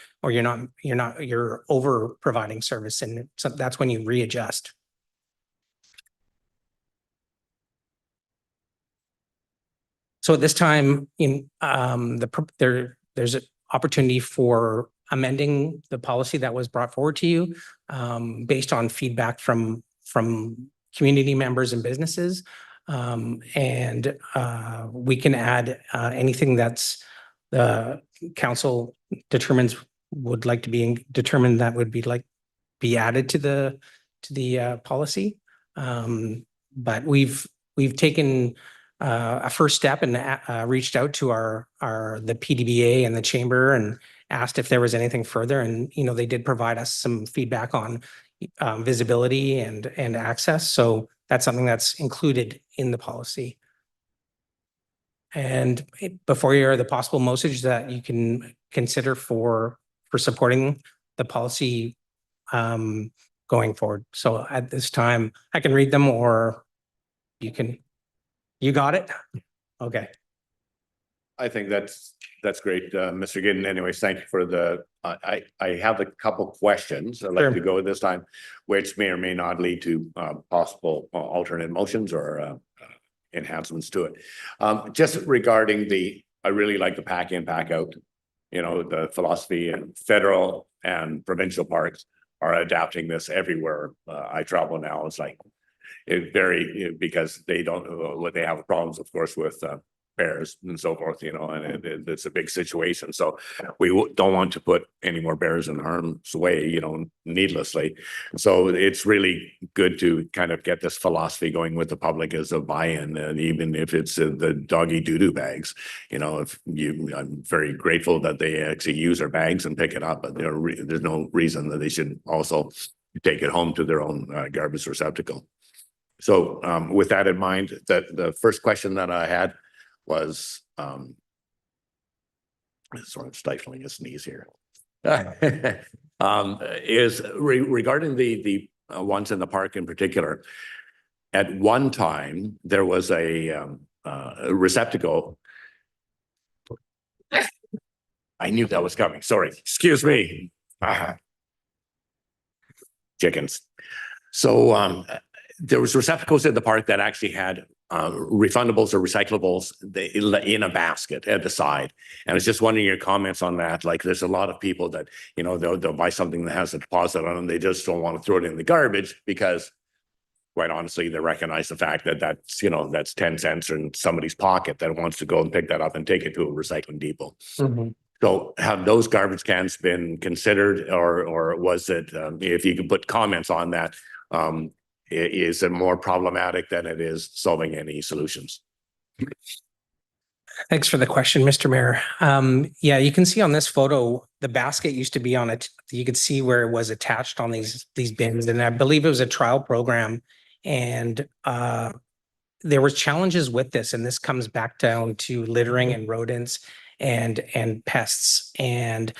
over providing service, and so that's when you readjust. So at this time, there's an opportunity for amending the policy that was brought forward to you based on feedback from community members and businesses. And we can add anything that's the council determines would like to be determined that would be added to the policy. But we've taken a first step and reached out to the PDBA and the chamber and asked if there was anything further. And, you know, they did provide us some feedback on visibility and access. So that's something that's included in the policy. And before you are the possible message that you can consider for supporting the policy going forward. So at this time, I can read them or you got it? Okay. I think that's great, Mr. Gidden. Anyways, thank you for the, I have a couple questions I'd like to go this time, which may or may not lead to possible alternate motions or enhancements to it. Just regarding I really like the pack in, pack out, you know, the philosophy, and federal and provincial parks are adapting this everywhere. I travel now. It's like because they have problems, of course, with bears and so forth, you know, and it's a big situation. So we don't want to put any more bears in harm's way, you know, needlessly. So it's really good to kind of get this philosophy going with the public as a buy-in, and even if it's the doggy doo-doo bags, you know, I'm very grateful that they actually use our bags and pick it up, but there's no reason that they should also take it home to their own garbage receptacle. So with that in mind, that the first question that I had was, sort of stifling a sneeze here, is regarding the ones in the park in particular. At one time, there was a receptacle. I knew that was coming. Sorry, excuse me. Chickens. So there was receptacles in the park that actually had refundables or recyclables in a basket at the side. And I was just wondering your comments on that. Like, there's a lot of people that, you know, they'll buy something that has a deposit on them. They just don't want to throw it in the garbage because, quite honestly, they recognize the fact that that's, you know, that's 10 cents in somebody's pocket that wants to go and pick that up and take it to a recycling depot. So have those garbage cans been considered or was it, if you could put comments on that, is it more problematic than it is solving any solutions? Thanks for the question, Mr. Mayor. Yeah, you can see on this photo, the basket used to be on it. You could see where it was attached on these bins, and I believe it was a trial program. And there was challenges with this, and this comes back down to littering and rodents and pests. And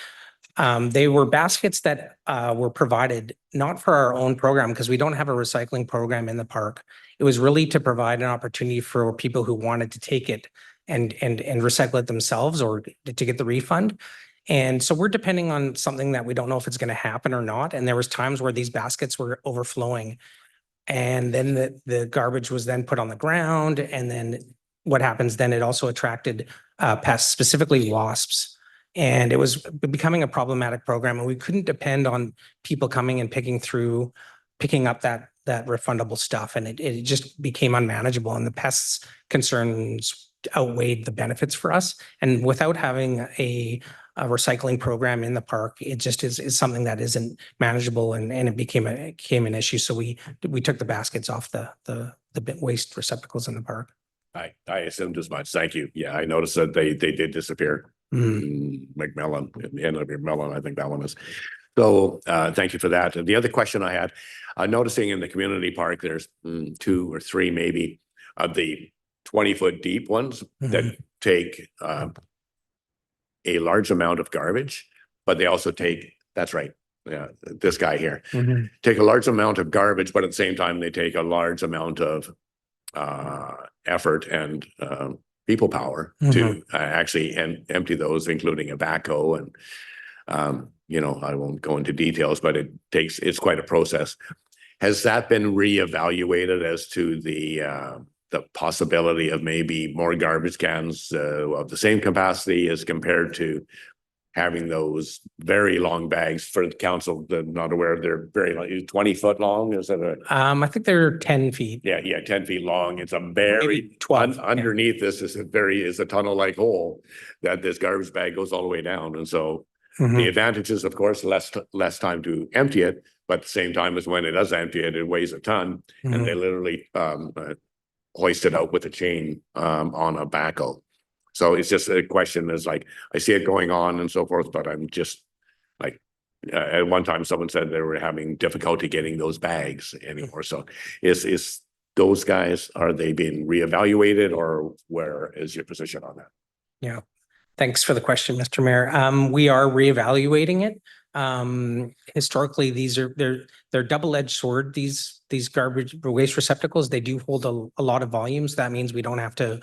they were baskets that were provided not for our own program because we don't have a recycling program in the park. It was really to provide an opportunity for people who wanted to take it and recycle it themselves or to get the refund. And so we're depending on something that we don't know if it's going to happen or not. And there was times where these baskets were overflowing. And then the garbage was then put on the ground. And then what happens then, it also attracted pests, specifically wasps. And it was becoming a problematic program. And we couldn't depend on people coming and picking up that refundable stuff. And it just became unmanageable. And the pests concerns outweighed the benefits for us. And without having a recycling program in the park, it just is something that isn't manageable, and it became an issue. So we took the baskets off the waste receptacles in the park. I assumed as much. Thank you. Yeah, I noticed that they did disappear. McMillan, end of your melon, I think that one is. So thank you for that. And the other question I had, noticing in the community park, there's 2 or 3 maybe of the 20-foot deep ones that take a large amount of garbage, but they also take, that's right, yeah, this guy here, take a large amount of garbage, but at the same time, they take a large amount of effort and people power to actually empty those, including a backhoe. And, you know, I won't go into details, but it's quite a process. Has that been reevaluated as to the possibility of maybe more garbage cans of the same capacity as compared to having those very long bags? For the council, they're not aware, they're very long, 20-foot long. Is that I think they're 10 feet. Yeah, 10 feet long. It's a very Maybe 12. Underneath this is a tunnel-like hole that this garbage bag goes all the way down. And so the advantage is, of course, less time to empty it, but at the same time as when it does empty it, it weighs a ton, and they literally hoist it out with a chain on a backhoe. So it's just a question is like, I see it going on and so forth, but I'm just like, at one time someone said they were having difficulty getting those bags anymore. So is those guys, are they being reevaluated, or where is your position on that? Yeah. Thanks for the question, Mr. Mayor. We are reevaluating it. Historically, they're double-edged sword. These garbage waste receptacles, they do hold a lot of volumes. That means we don't have to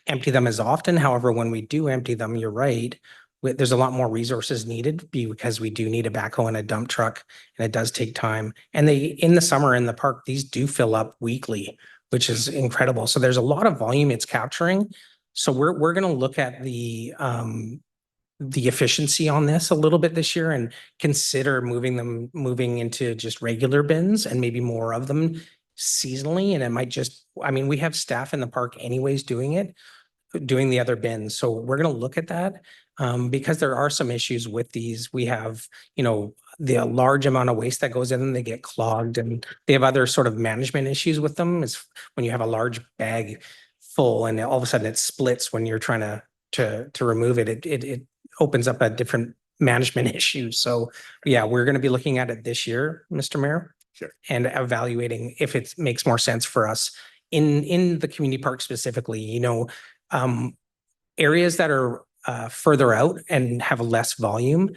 empty them as often. However, when we do empty them, you're right, there's a lot more resources needed because we do need a backhoe and a dump truck, and it does take time. And in the summer in the park, these do fill up weekly, which is incredible. So there's a lot of volume it's capturing. So we're going to look at the efficiency on this a little bit this year and consider moving into just regular bins and maybe more of them seasonally. And it might just, I mean, we have staff in the park anyways doing the other bins. So we're going to look at that because there are some issues with these. We have, the large amount of waste that goes in, they get clogged, and they have other sort of management issues with them. Is when you have a large bag full and all of a sudden it splits when you're trying to remove it, it opens up a different management issue. So yeah, we're going to be looking at it this year, Mr. Mayor. Sure. And evaluating if it makes more sense for us in the community park specifically, areas that are further out and have less volume.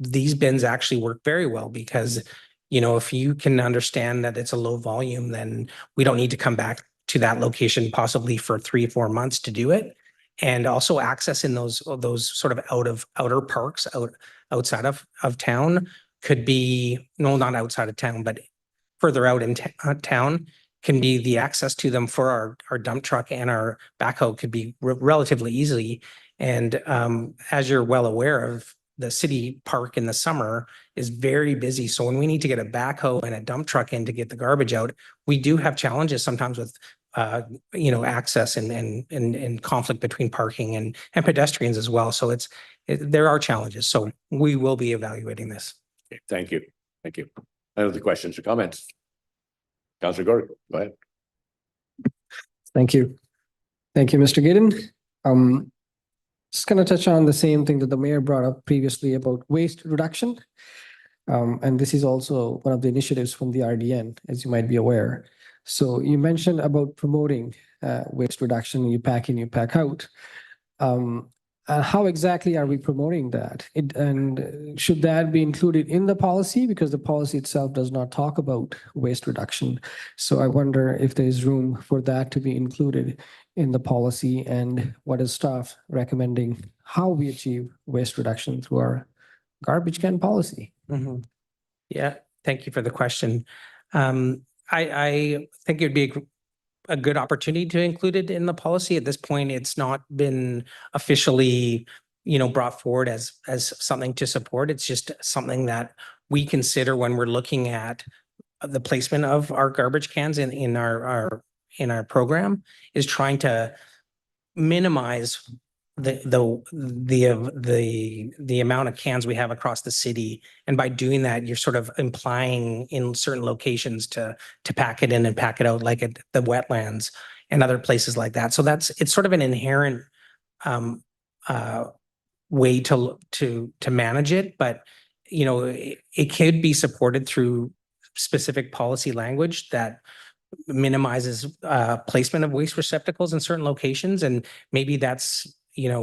These bins actually work very well because, if you can understand that it's a low volume, then we don't need to come back to that location possibly for 3-4 months to do it. And also access in those sort of outer parks outside of town could be, no, not outside of town, but further out in town can be the access to them for our dump truck and our backhoe could be relatively easy. And as you're well aware of, the city park in the summer is very busy. So when we need to get a backhoe and a dump truck in to get the garbage out, we do have challenges sometimes with access and conflict between parking and pedestrians as well. So there are challenges. So we will be evaluating this. Okay, thank you. Thank you. Any other questions or comments? Councillor Gordon, go ahead. Thank you. Thank you, Mr. Gidden. Just going to touch on the same thing that the mayor brought up previously about waste reduction. And this is also one of the initiatives from the RDN, as you might be aware. So you mentioned about promoting waste reduction, you pack in, you pack out. How exactly are we promoting that? And should that be included in the policy? Because the policy itself does not talk about waste reduction. So I wonder if there is room for that to be included in the policy, and what is staff recommending how we achieve waste reduction through our garbage can policy? Mhm. Yeah, thank you for the question. I think it'd be a good opportunity to include it in the policy. At this point, it's not been officially, brought forward as something to support. It's just something that we consider when we're looking at the placement of our garbage cans in our program, is trying to minimize the amount of cans we have across the city. And by doing that, you're sort of implying in certain locations to pack it in and pack it out, like at the wetlands and other places like that. So it's sort of an inherent way to manage it, but it could be supported through specific policy language that minimizes placement of waste receptacles in certain locations. And maybe that's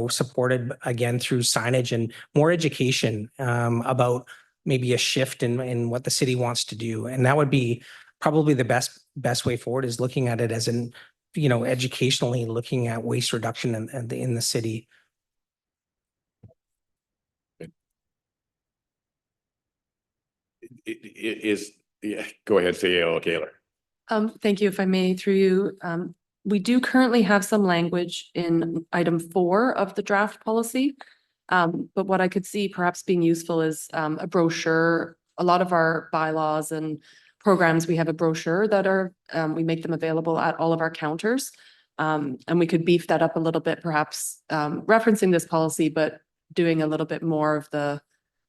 supported again through signage and more education about maybe a shift in what the city wants to do. And that would be probably the best way forward, is looking at it as educationally looking at waste reduction in the city. Go ahead, CEO Kaler. Thank you. If I may, through you, we do currently have some language in item 4 of the draft policy. But what I could see perhaps being useful is a brochure. A lot of our bylaws and programs, we have a brochure that we make them available at all of our counters. And we could beef that up a little bit, perhaps referencing this policy, but doing a little bit more of the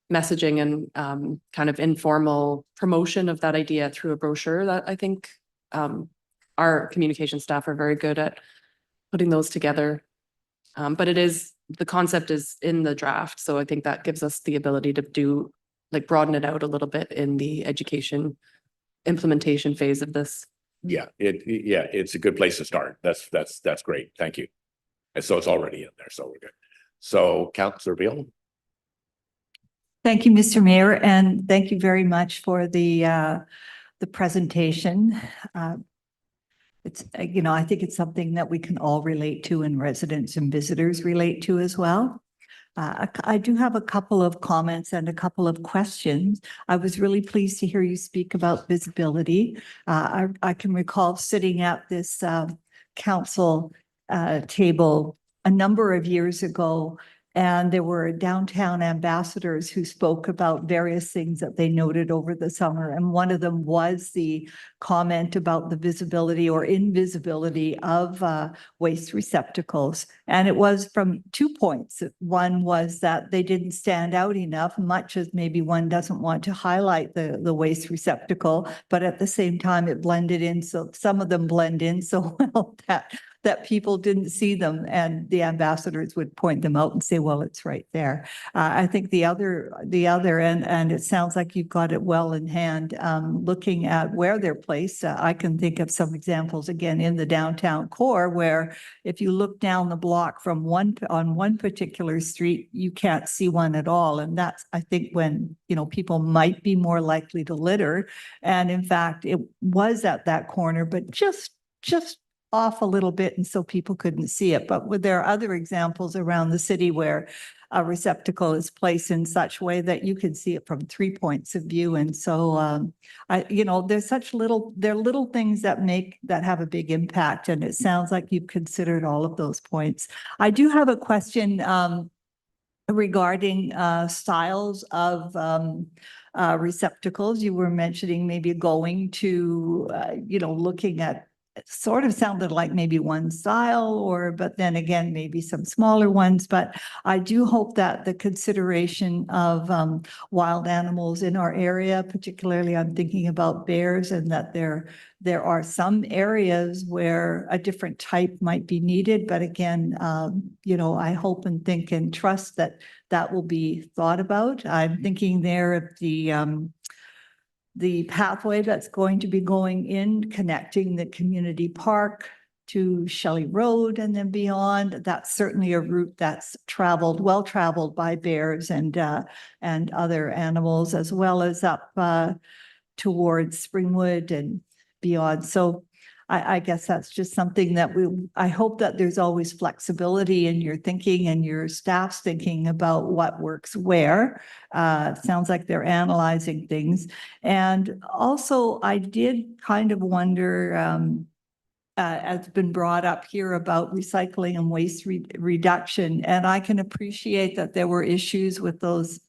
messaging and kind of informal promotion of that idea through a brochure. That I think our communication staff are very good at putting those together. But the concept is in the draft. So I think that gives us the ability to broaden it out a little bit in the education implementation phase of this. Yeah, it's a good place to start. That's great. Thank you. And so it's already in there, so we're good. So Councillor Beil. Thank you, Mr. Mayor, and thank you very much for the presentation. It's, I think it's something that we can all relate to, and residents and visitors relate to as well. I do have a couple of comments and a couple of questions. I was really pleased to hear you speak about visibility. I can recall sitting at this council table a number of years ago, and there were downtown ambassadors who spoke about various things that they noted over the summer. And one of them was the comment about the visibility or invisibility of waste receptacles. And it was from 2 points. One was that they didn't stand out enough, much as maybe one doesn't want to highlight the waste receptacle, but at the same time it blended in. So some of them blend in so well that people didn't see them, and the ambassadors would point them out and say, well, it's right there. I think the other, and it sounds like you've got it well in hand, looking at where they're placed. I can think of some examples again in the downtown core, where if you look down the block from on one particular street, you can't see one at all. And that's, I think, when, people might be more likely to litter. And in fact, it was at that corner, but just off a little bit, and so people couldn't see it. But there are other examples around the city where a receptacle is placed in such a way that you can see it from 3 points of view. And so, there's little things that have a big impact. And it sounds like you've considered all of those points. I do have a question regarding styles of receptacles. You were mentioning maybe going to, looking at sort of sounded like maybe one style but then again, maybe some smaller ones. But I do hope that the consideration of wild animals in our area, particularly I'm thinking about bears, and that there are some areas where a different type might be needed. But again, I hope and think and trust that that will be thought about. I'm thinking there of the pathway that's going to be going in, connecting the community park to Shelley Road and then beyond. That's certainly a route that's well traveled by bears and other animals, as well as up towards Springwood and beyond. So I guess that's just something that I hope that there's always flexibility in your thinking and your staff's thinking about what works where. Sounds like they're analyzing things. And also I did kind of wonder, as been brought up here, about recycling and waste reduction. And I can appreciate that there were issues with those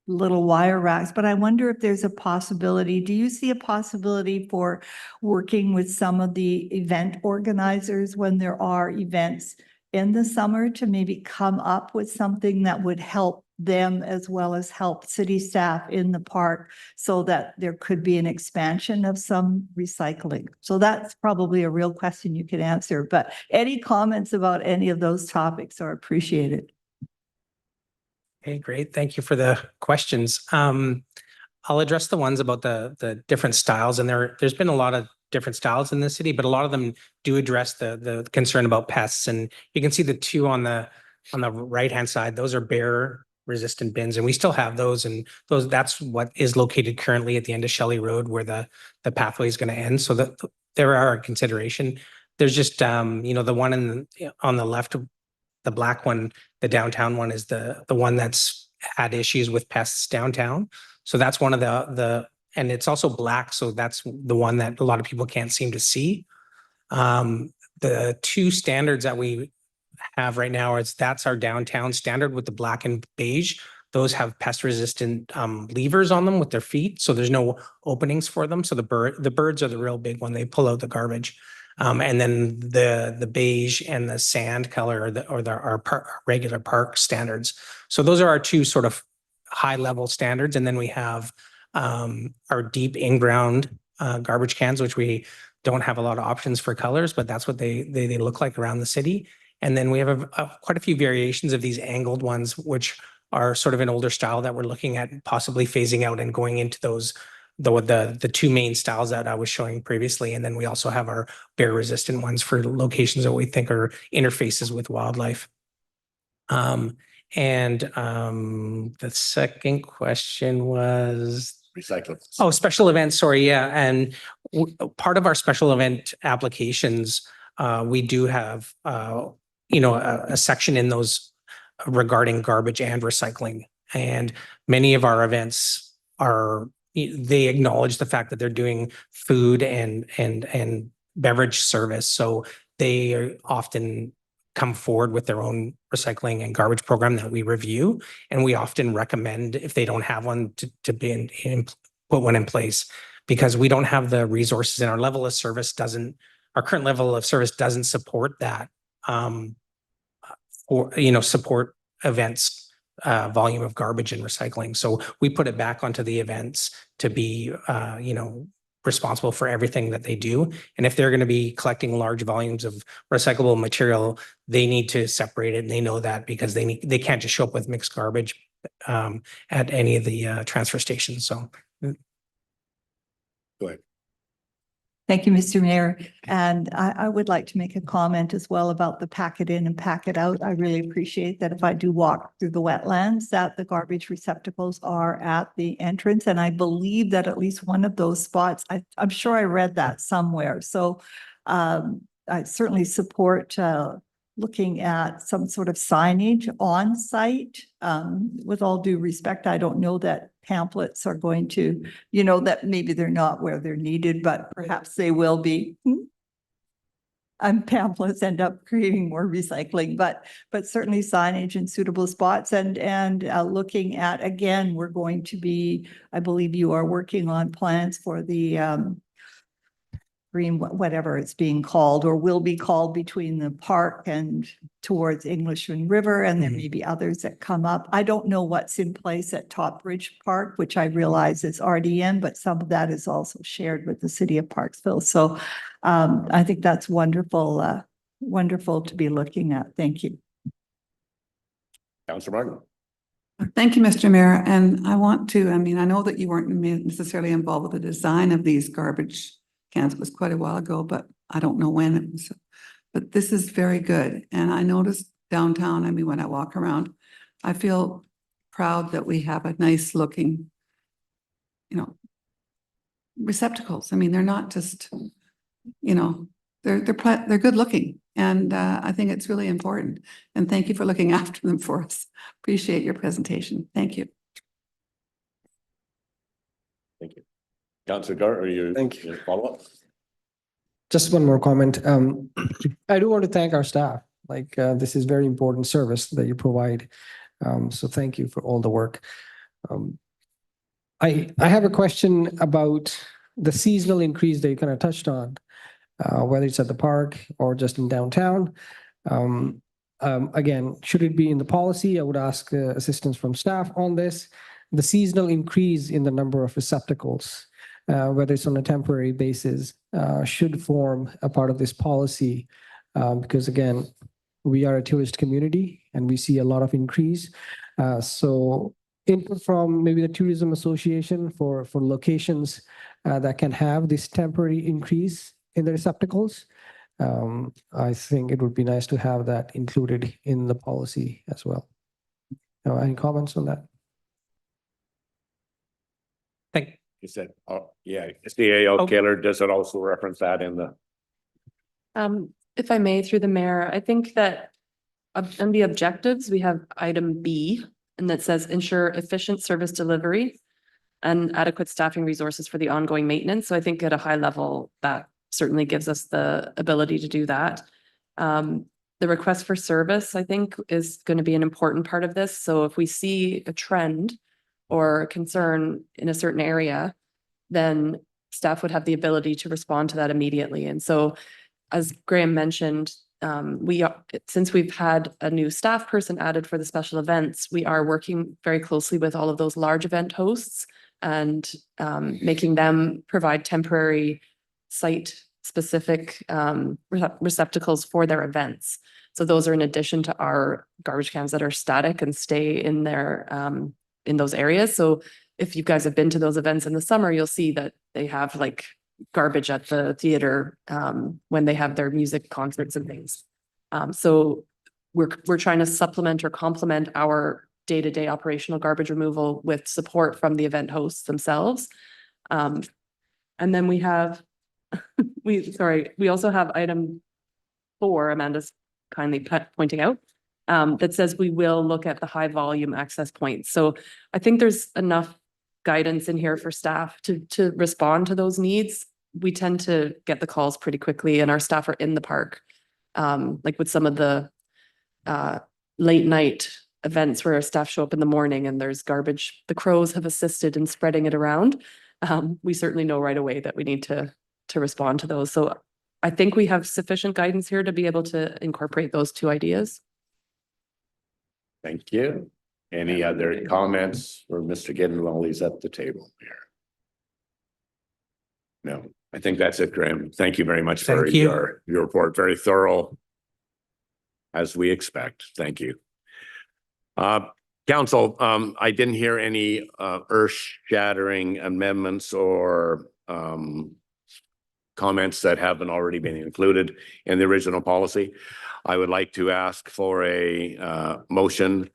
little wire racks, but I wonder if there's a possibility. Do you see a possibility for working with some of the event organizers when there are events in the summer to maybe come up with something that would help them as well as help city staff in the park, so that there could be an expansion of some recycling? So that's probably a real question you could answer, but any comments about any of those topics are appreciated. Okay, great. Thank you for the questions. I'll address the ones about the different styles, and there's been a lot of different styles in the city, but a lot of them do address the concern about pests. And you can see the two on the right-hand side, those are bear resistant bins, and we still have those, and that's what is located currently at the end of Shelley Road, where the pathway is going to end. So that there are a consideration. There's just the one on the left, the black one, the downtown one, is the one that's had issues with pests downtown. So that's one of and it's also black. So that's the one that a lot of people can't seem to see. The two standards that we have right now that's our downtown standard with the black and beige. Those have pest resistant levers on them with their feet. So there's no openings for them. So the birds are the real big one. They pull out the garbage. And then the beige and the sand color are regular park standards. So those are our two sort of high level standards. And then we have our deep in-ground garbage cans, which we don't have a lot of options for colors, but that's what they look like around the city. And then we have quite a few variations of these angled ones, which are sort of an older style that we're looking at possibly phasing out and going into those the two main styles that I was showing previously. And then we also have our bear resistant ones for locations that we think are interfaces with wildlife. The second question was Recyclables. Oh, special events. Sorry. Yeah. And part of our special event applications, we do have, a section in those regarding garbage and recycling. And many of our events they acknowledge the fact that they're doing food and beverage service. So they often come forward with their own recycling and garbage program that we review. And we often recommend, if they don't have one, to put one in place, because we don't have the resources, and our current level of service doesn't support that, support events volume of garbage and recycling. So we put it back onto the events to be, responsible for everything that they do. And if they're going to be collecting large volumes of recyclable material, they need to separate it. And they know that, because they can't just show up with mixed garbage at any of the transfer stations. So. Go ahead. Thank you, Mr. Mayor. And I would like to make a comment as well about the pack it in and pack it out. I really appreciate that if I do walk through the wetlands, that the garbage receptacles are at the entrance. And I believe that at least one of those spots, I'm sure I read that somewhere. So I certainly support looking at some sort of signage on site. With all due respect, I don't know that pamphlets are going to, that maybe they're not where they're needed, but perhaps they will be. And pamphlets end up creating more recycling, but certainly signage in suitable spots, and looking at, again, we're going to be, I believe you are working on plans for the whatever it's being called or will be called between the park and towards Englishman River. And there may be others that come up. I don't know what's in place at Top Ridge Park, which I realize is RDN, but some of that is also shared with the city of Parksville. So I think that's wonderful, wonderful to be looking at. Thank you. Councillor Martin. Thank you, Mr. Mayor. And I want to, I mean, I know that you weren't necessarily involved with the design of these garbage cans. It was quite a while ago, but I don't know when it was. But this is very good. And I noticed downtown, I mean, when I walk around, I feel proud that we have a nice looking, you know, receptacles. I mean, they're not just, you know, they're good looking. And I think it's really important. And thank you for looking after them for us. Appreciate your presentation. Thank you. Thank you. Councillor Gar, are you? Thank you. Follow up? Just one more comment. I do want to thank our staff. Like, this is very important service that you provide. So thank you for all the work. I have a question about the seasonal increase that you kind of touched on, whether it's at the park or just in downtown. Again, should it be in the policy? I would ask assistance from staff on this. The seasonal increase in the number of receptacles, whether it's on a temporary basis, should form a part of this policy. Because again, we are a tourist community and we see a lot of increase. So input from maybe the Tourism Association for locations that can have this temporary increase in the receptacles. I think it would be nice to have that included in the policy as well. Any comments on that? Thank You said, oh, yeah, CAO Kaler, does it also reference that in the? If I may, through the mayor, I think that on the objectives, we have item B, and that says ensure efficient service delivery and adequate staffing resources for the ongoing maintenance. So I think at a high level, that certainly gives us the ability to do that. The request for service, I think, is going to be an important part of this. So if we see a trend or a concern in a certain area, then staff would have the ability to respond to that immediately. And so, as Graham mentioned, since we've had a new staff person added for the special events, we are working very closely with all of those large event hosts and making them provide temporary site-specific receptacles for their events. So those are in addition to our garbage cans that are static and stay in their in those areas. So if you guys have been to those events in the summer, you'll see that they have like garbage at the theater when they have their music concerts and things. So we're trying to supplement or complement our day-to-day operational garbage removal with support from the event hosts themselves. And then we have, we also have item 4, Amanda's kindly pointing out, that says we will look at the high volume access points. So I think there's enough guidance in here for staff to respond to those needs. We tend to get the calls pretty quickly and our staff are in the park. Like with some of the late night events where our staff show up in the morning and there's garbage, the crows have assisted in spreading it around. We certainly know right away that we need to respond to those. So I think we have sufficient guidance here to be able to incorporate those 2 ideas. Thank you. Any other comments for Mr. Gidden while he's at the table here? No, I think that's it, Graham. Thank you very much for your report. Very thorough, as we expect. Thank you. Council, I didn't hear any earth-shattering amendments or comments that haven't already been included in the original policy. I would like to ask for a motion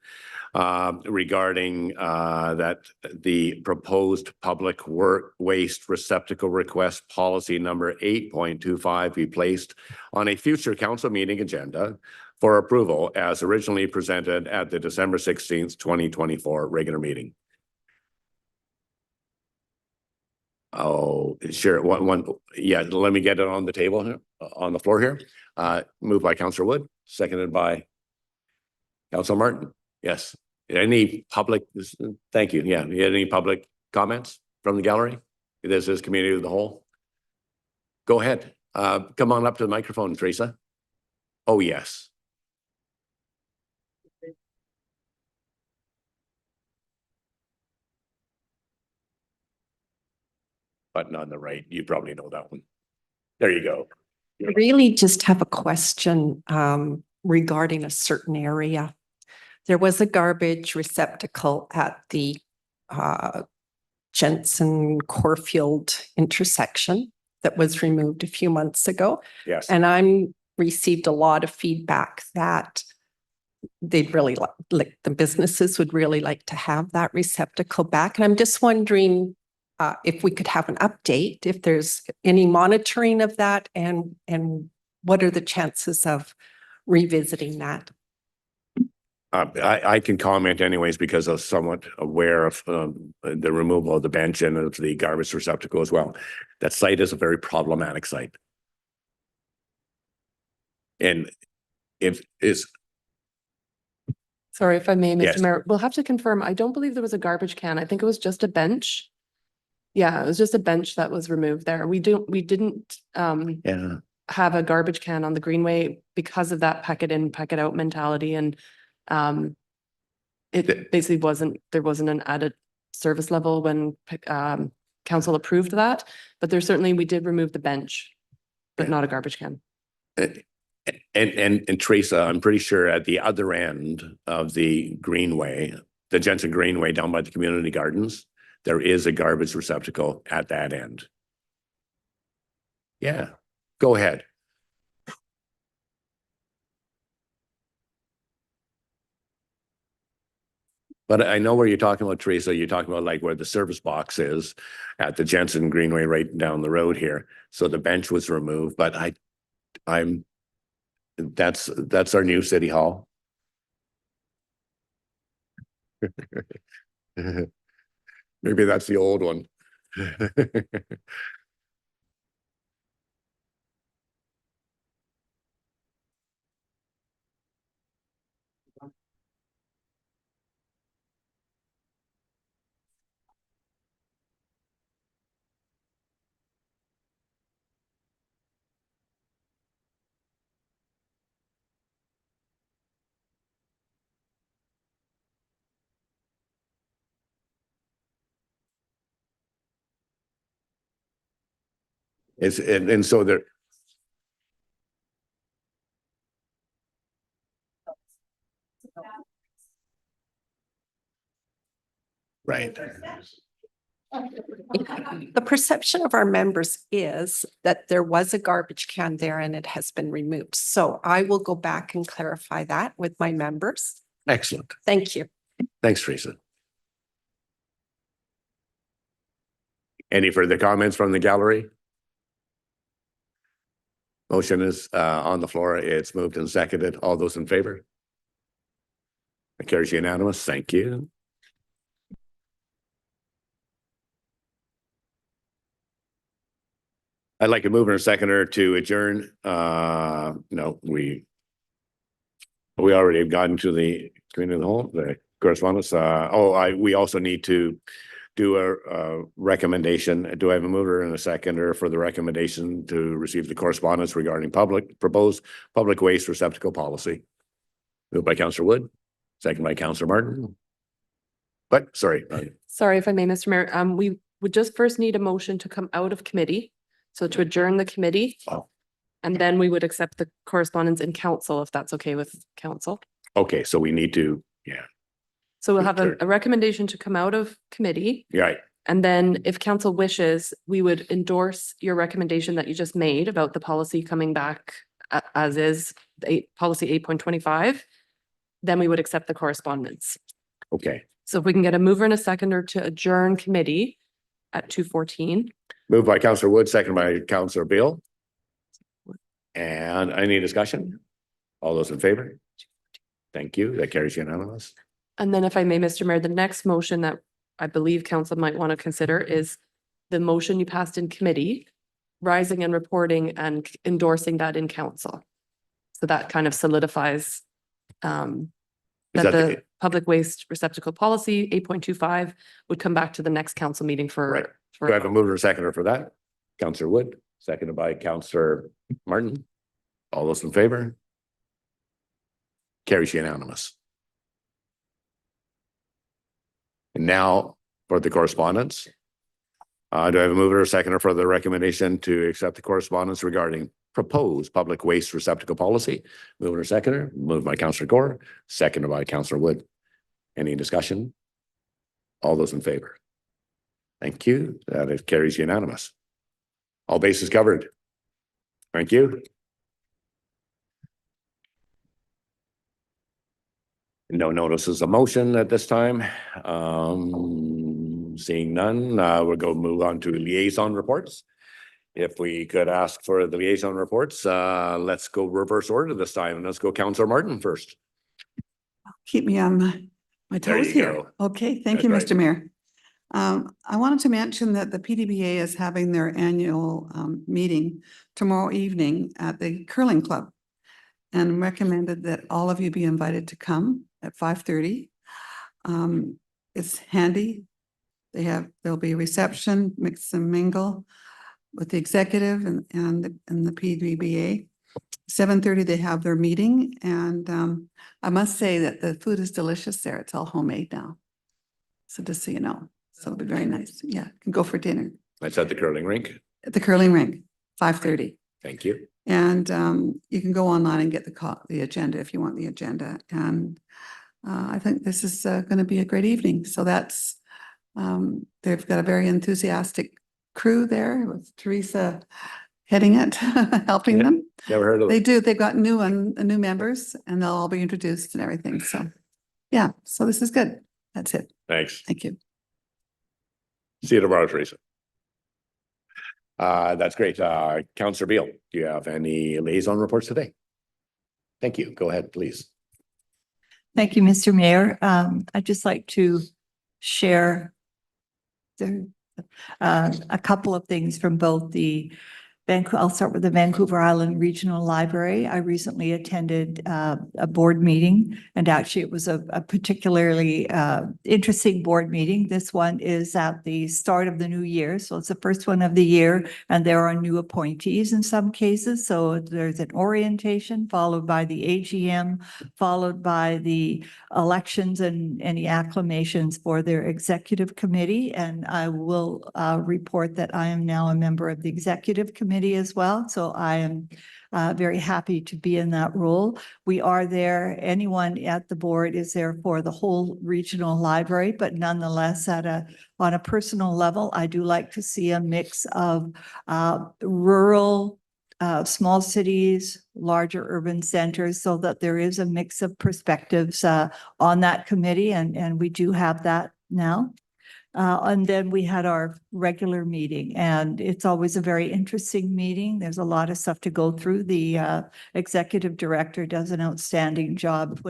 regarding that the proposed public waste receptacle request policy number 8.25 be placed on a future council meeting agenda for approval as originally presented at the December 16th, 2024 regular meeting. Oh, sure. Yeah, let me get it on the table here, on the floor here. Moved by Councillor Wood, seconded by Councillor Martin. Yes. Any public, thank you. Yeah. You had any public comments from the gallery? This is community of the whole. go ahead. Come on up to the microphone, Teresa. Oh, yes. Button on the right. You probably know that one. There you go. I really just have a question regarding a certain area. There was a garbage receptacle at the Jensen Corfield intersection that was removed a few months ago. Yes. And I received a lot of feedback that they'd really like the businesses would really like to have that receptacle back. And I'm just wondering if we could have an update, if there's any monitoring of that, and what are the chances of revisiting that? I can comment anyways because I'm somewhat aware of the removal of the bench and of the garbage receptacle as well. That site is a very problematic site. And if is. Sorry, if I may, Mr. Yes. Mayor, we'll have to confirm. I don't believe there was a garbage can. I think it was just a bench. Yeah, it was just a bench that was removed there. We didn't Yeah. have a garbage can on the Greenway because of that pack it in, pack it out mentality. And it basically there wasn't an added service level when council approved that, but we did remove the bench, but not a garbage can. And Teresa, I'm pretty sure at the other end of the Greenway, the Jensen Greenway down by the community gardens, there is a garbage receptacle at that end. Yeah, go ahead. But I know where you're talking about, Teresa. You're talking about like where the service box is at the Jensen Greenway right down the road here. So the bench was removed, but that's our new city hall. Maybe that's the old one. And so there. Right. The perception of our members is that there was a garbage can there and it has been removed. So I will go back and clarify that with my members. Excellent. Thank you. Thanks, Teresa. Any further comments from the gallery? Motion is on the floor. It's moved and seconded. All those in favor? It carries unanimous. Thank you. I'd like a mover and seconder to adjourn. No, we already have gotten to the community of the whole, the correspondence. We also need to do a recommendation. Do I have a mover and a seconder for the recommendation to receive the correspondence regarding proposed public waste receptacle policy? Moved by Councillor Wood, second by Councillor Martin. But sorry. Sorry, if I may, Mr. Mayor, we would just first need a motion to come out of committee. So to adjourn the committee. Oh. And then we would accept the correspondence in council, if that's okay with council. Okay, so we need to, yeah. So we'll have a recommendation to come out of committee. Right. And then if council wishes, we would endorse your recommendation that you just made about the policy coming back as is, policy 8.25. Then we would accept the correspondence. Okay. So if we can get a mover and a seconder to adjourn committee at 2:14. Moved by Councillor Wood, second by Councillor Beil. And any discussion? All those in favor? Thank you. That carries unanimous. And then if I may, Mr. Mayor, the next motion that I believe council might want to consider is the motion you passed in committee, rising and reporting and endorsing that in council. So that kind of solidifies that the public waste receptacle policy 8.25 would come back to the next council meeting for. Right. Do I have a mover and seconder for that? Councillor Wood, seconded by Councillor Martin. All those in favor? Carries unanimous. And now for the correspondence. Do I have a mover or seconder for the recommendation to accept the correspondence regarding proposed public waste receptacle policy? Mover or seconder? Moved by Councillor Gore, seconded by Councillor Wood. Any discussion? All those in favor? Thank you. That it carries unanimous. All bases covered. Thank you. No notices of motion at this time. Seeing none, we'll go move on to liaison reports. If we could ask for the liaison reports, let's go reverse order this time. Let's go Councillor Martin first. Keep me on my There toes you here. go. Okay, thank you, That's Mr. Mayor. I wanted to mention that the PDBA is having their annual meeting tomorrow evening at the Curling Club, and recommended that all of you be invited to come at 5:30. It's handy. There'll be a reception, mix and mingle with the executive and the PDBA. 7:30, they have their meeting, and I must say that the food is delicious there. It's all homemade now. So just so you know, so it'll be very nice. Yeah, you can go for dinner That's at the curling rink. at the curling rink, 5:30. Thank you. And you can go online and get the agenda if you want the agenda. And I think this is going to be a great evening. So that's, they've got a very enthusiastic crew there with Teresa heading it, helping Yeah. them. Never heard of They it. do. They've got new members, and they'll all be introduced and everything. So yeah, so this is good. That's it. Thanks. Thank you. See you tomorrow, Teresa. That's great. Councillor Beil, do you have any liaison reports today? Thank you. Go ahead, please. Thank you, Mr. Mayor. I'd just like to share a couple of things from both the I'll start with the Vancouver Island Regional Library. I recently attended a board meeting, and actually it was a particularly interesting board meeting. This one is at the start of the new year, so it's the first one of the year, and there are new appointees in some cases. So there's an orientation followed by the AGM, followed by the elections and any acclamations for their executive committee. And I will report that I am now a member of the executive committee as well. So I am very happy to be in that role. We are there, anyone at the board is there for the whole regional library, but nonetheless on a personal level, I do like to see a mix of rural, small cities, larger urban centers, so that there is a mix of perspectives on that committee, and we do have that now. And then we had our regular meeting, and it's always a very interesting meeting. There's a lot of stuff to go through. The executive director does an outstanding job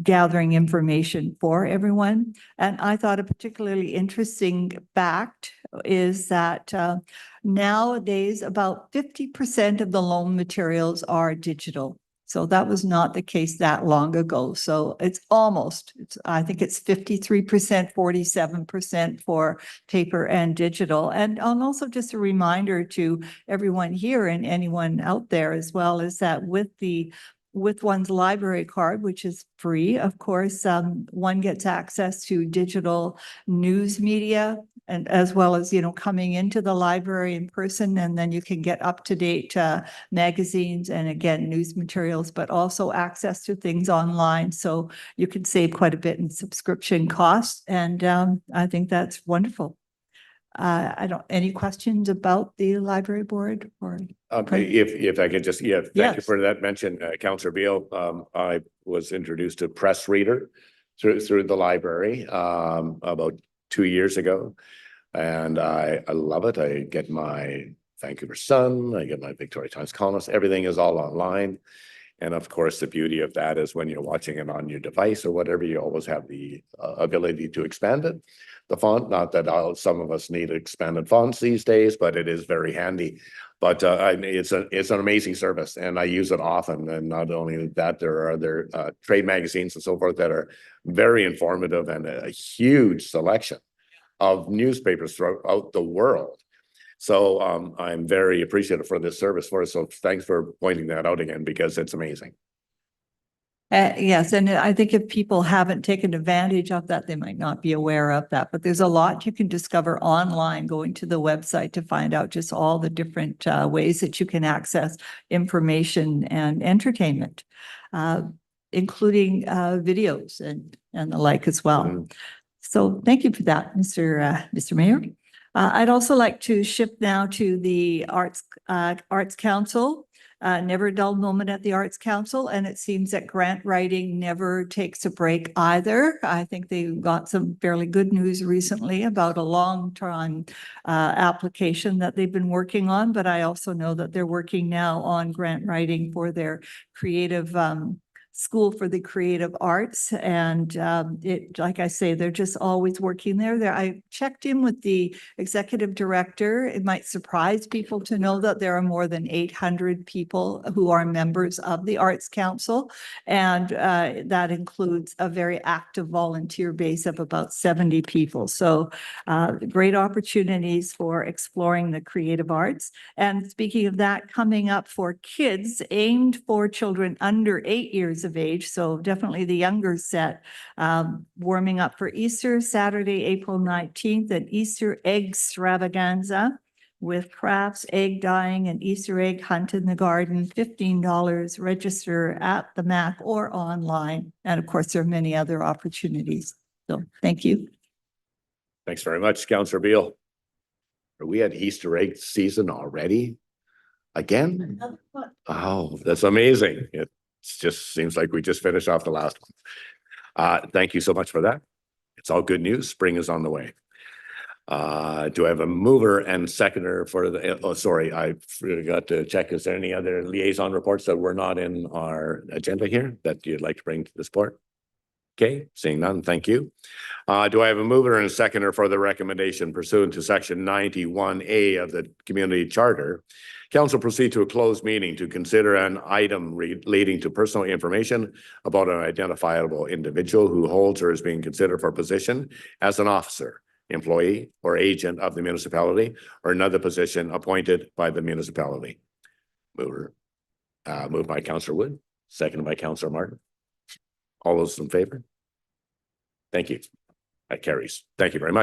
gathering information for everyone. And I thought a particularly interesting fact is that nowadays about 50% of the loan materials are digital. So that was not the case that long ago. So I think it's 53%, 47% for paper and digital. And also just a reminder to everyone here and anyone out there as well, is that with one's library card, which is free, of course, one gets access to digital news media, and as well as, coming into the library in person, and then you can get up-to-date magazines and, again, news materials, but also access to things online. So you can save quite a bit in subscription costs, and I think that's wonderful. Any questions about the library board or? If I could just, thank you Yes. for that mention, Councillor Beil. I was introduced to Press Reader through the library about 2 years ago, and I love it. I get my Vancouver Sun, I get my Victoria Times Columnist. Everything is all online. And of course, the beauty of that is when you're watching it on your device or whatever, you always have the ability to expand it. The font, not that some of us need expanded fonts these days, but it is very handy. But it's an amazing service, and I use it often. And not only that, there are other trade magazines and so forth that are very informative, and a huge selection of newspapers throughout the world. So I'm very appreciative for this service for us. So thanks for pointing that out again, because it's amazing. Yes, and I think if people haven't taken advantage of that, they might not be aware of that. But there's a lot you can discover online, going to the website to find out just all the different ways that you can access information and entertainment, including videos and the like as well. Mhm. So thank you for that, Mr. Mayor. I'd also like to shift now to the Arts Council. Never a dull moment at the Arts Council, and it seems that grant writing never takes a break either. I think they got some fairly good news recently about a long-term application that they've been working on, but I also know that they're working now on grant writing for their creative School for the Creative Arts. And it, like I say, they're just always working there. I checked in with the executive director. It might surprise people to know that there are more than 800 people who are members of the Arts Council. And that includes a very active volunteer base of about 70 people. So great opportunities for exploring the creative arts. And speaking of that, coming up for kids, aimed for children under 8 years of age, so definitely the younger set, warming up for Easter, Saturday, April 19th, an Easter egg extravaganza with crafts, egg dyeing, and Easter egg hunt in the garden, $15, register at the MAC or online. And of course, there are many other opportunities. So thank you. Thanks very much, Councillor Beil. Are we at Easter egg season already? Again? Oh, that's amazing. It just seems like we just finished off the last one. Thank you so much for that. It's all good news. Spring is on the way. Do I have a mover and seconder for the, oh, sorry, I forgot to check. Is there any other liaison reports that were not in our agenda here that you'd like to bring to this board? Okay, seeing none, thank you. Do I have a mover and a seconder for the recommendation pursuant to section 91A of the community charter? Council proceed to a closed meeting to consider an item relating to personal information about an identifiable individual who holds or is being considered for a position as an officer, employee, or agent of the municipality, or another position appointed by the municipality. Mover, moved by Councillor Wood, seconded by Councillor Martin. All those in favor? Thank you. That carries. Thank you very much.